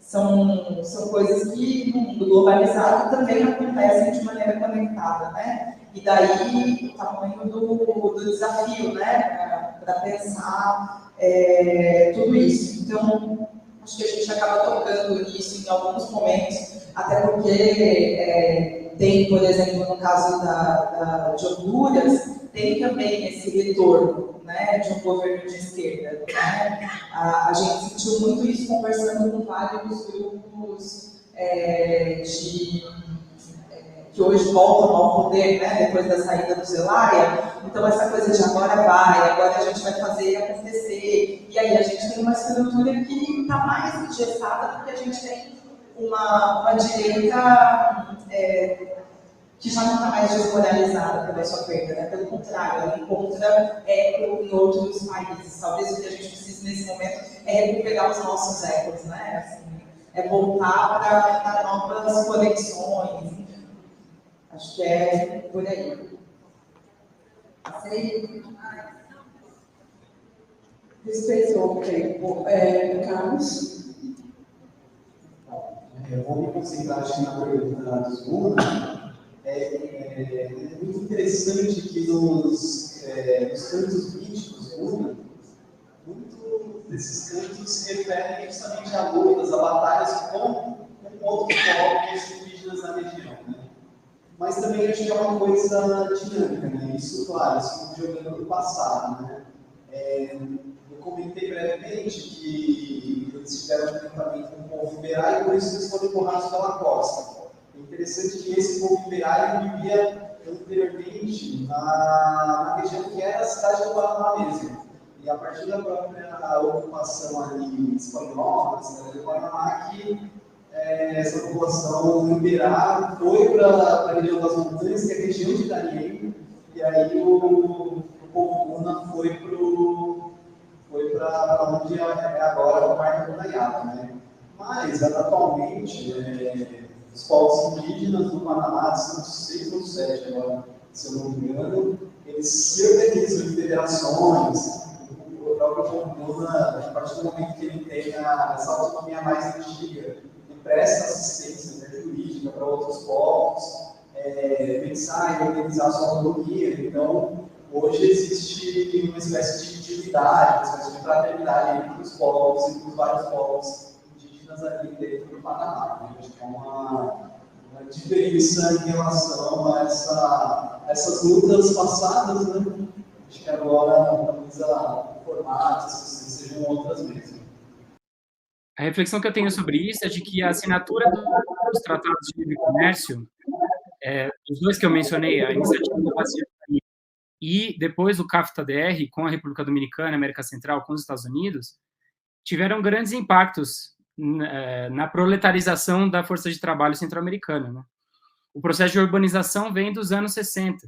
são coisas que no mundo globalizado também acontecem de maneira conectada, né? E daí o tamanho do desafio, né? Para pensar tudo isso. Então, acho que a gente acaba tocando nisso em alguns momentos, até porque tem, por exemplo, no caso de Honduras, tem também esse retorno, né, de um governo de esquerda, né? A gente sentiu muito isso conversando com vários grupos que hoje voltam ao poder, né, depois da saída do Zelaya. Então, essa coisa de agora a gente vai fazer acontecer. E aí a gente tem uma estrutura que está mais engessada, porque a gente tem uma direita que já não está mais desmoralizada pela sua perda, né? Pelo contrário, ela encontra eco em outros países. Talvez o que a gente precise nesse momento é recuperar os nossos ecos, né? Assim, voltar para novas conexões. Acho que é por aí. Passei. Respeitou o tempo. Carlos? Eu vou me concentrar na pergunta do Zuna. É muito interessante que nos cantos místicos, muito desses cantos se referem justamente a lutas, a batalhas com outros povos indígenas na região, né? Mas também acho que é uma coisa dinâmica, né? Isso, claro, isso jogando no passado, né? Eu comentei brevemente que eles tiveram um enfrentamento com o povo Iberá e por isso eles foram empurrados pela costa. É interessante que esse povo Iberá vivia anteriormente na região que era a cidade do Paraná mesmo. E a partir da própria ocupação ali espanhola, na cidade do Paraná, que essa população Iberá foi para a região das montanhas, que é a região de Darién, e aí o povo Guna foi para onde é agora o Parque do Nayaba, né? Mas, atualmente, os povos indígenas do Panamá, são 6 ou 7 agora, se eu não me engano, eles se organizam em federações. O próprio povo Guna, a partir do momento que ele tem essa autonomia mais antiga, ele presta assistência, né, jurídica para outros povos, pensar em organizar a sua autonomia. Então, hoje existe uma espécie de unidade, uma espécie de fraternidade entre os povos e os vários povos indígenas ali dentro do Panamá. Né? Acho que é uma diferença em relação a essas lutas passadas, né? Acho que agora talvez o formato, as questões sejam outras mesmo. A reflexão que eu tenho sobre isso é de que a assinatura dos tratados de livre comércio, os dois que eu mencionei, a iniciativa do Brasil e depois o CAFTA-DR com a República Dominicana, América Central, com os Estados Unidos, tiveram grandes impactos na proletarização da força de trabalho centro-americana. Né? O processo de urbanização vem dos anos 60,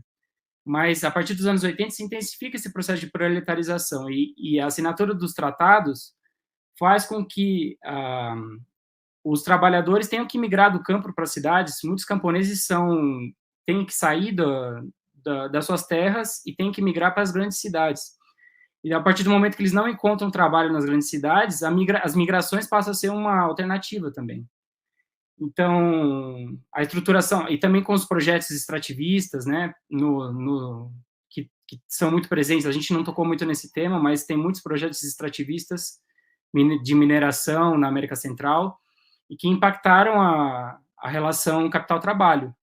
mas a partir dos anos 80 se intensifica esse processo de proletarização e a assinatura dos tratados faz com que os trabalhadores tenham que migrar do campo para as cidades. Muitos camponeses têm que sair das suas terras e têm que migrar para as grandes cidades. E a partir do momento que eles não encontram trabalho nas grandes cidades, as migrações passam a ser uma alternativa também. Então, a estruturação, e também com os projetos extrativistas, né, que são muito presentes, a gente não tocou muito nesse tema, mas tem muitos projetos extrativistas de mineração na América Central e que impactaram a relação capital-trabalho.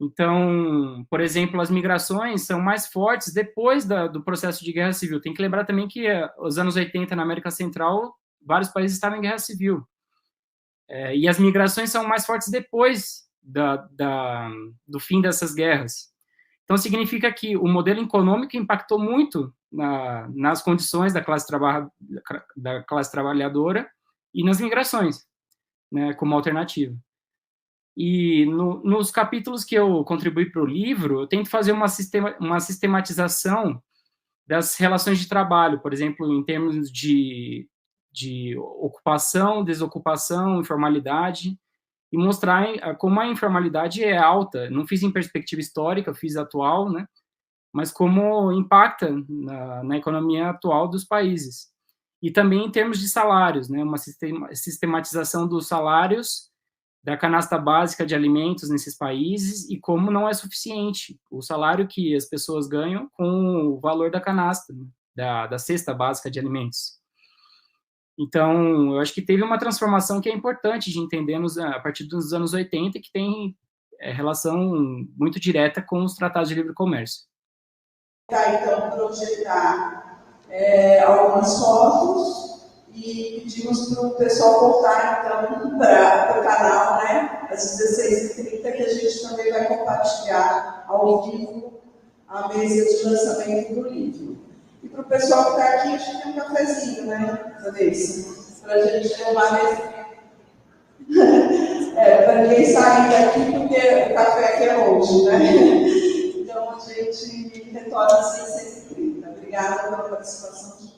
Então, por exemplo, as migrações são mais fortes depois do processo de guerra civil. Tem que lembrar também que os anos 80 na América Central, vários países estavam em guerra civil. E as migrações são mais fortes depois do fim dessas guerras. Então, significa que o modelo econômico impactou muito nas condições da classe trabalhadora e nas migrações, né, como alternativa. E nos capítulos que eu contribuí para o livro, eu tento fazer uma sistematização das relações de trabalho, por exemplo, em termos de ocupação, desocupação, informalidade, e mostrar como a informalidade é alta. Não fiz em perspectiva histórica, fiz atual, né? Mas como impacta na economia atual dos países. E também em termos de salários, né? Uma sistematização dos salários, da canasta básica de alimentos nesses países e como não é suficiente o salário que as pessoas ganham com o valor da canasta, né? da cesta básica de alimentos. Então, eu acho que teve uma transformação que é importante de entender a partir dos anos 80, que tem relação muito direta com os tratados de livre comércio. Então, projetar algumas fotos e pedimos para o pessoal voltar, então, para o canal, né, às 16h30, que a gente também vai compartilhar ao vivo a mesa de lançamento do livro. E para o pessoal que está aqui, a gente tem um cafezinho, né, Vanessa? Para a gente tomar nesse... para ninguém sair daqui, porque o café aqui é longe, né? Então, a gente retorna às 16h30. Obrigada pela participação de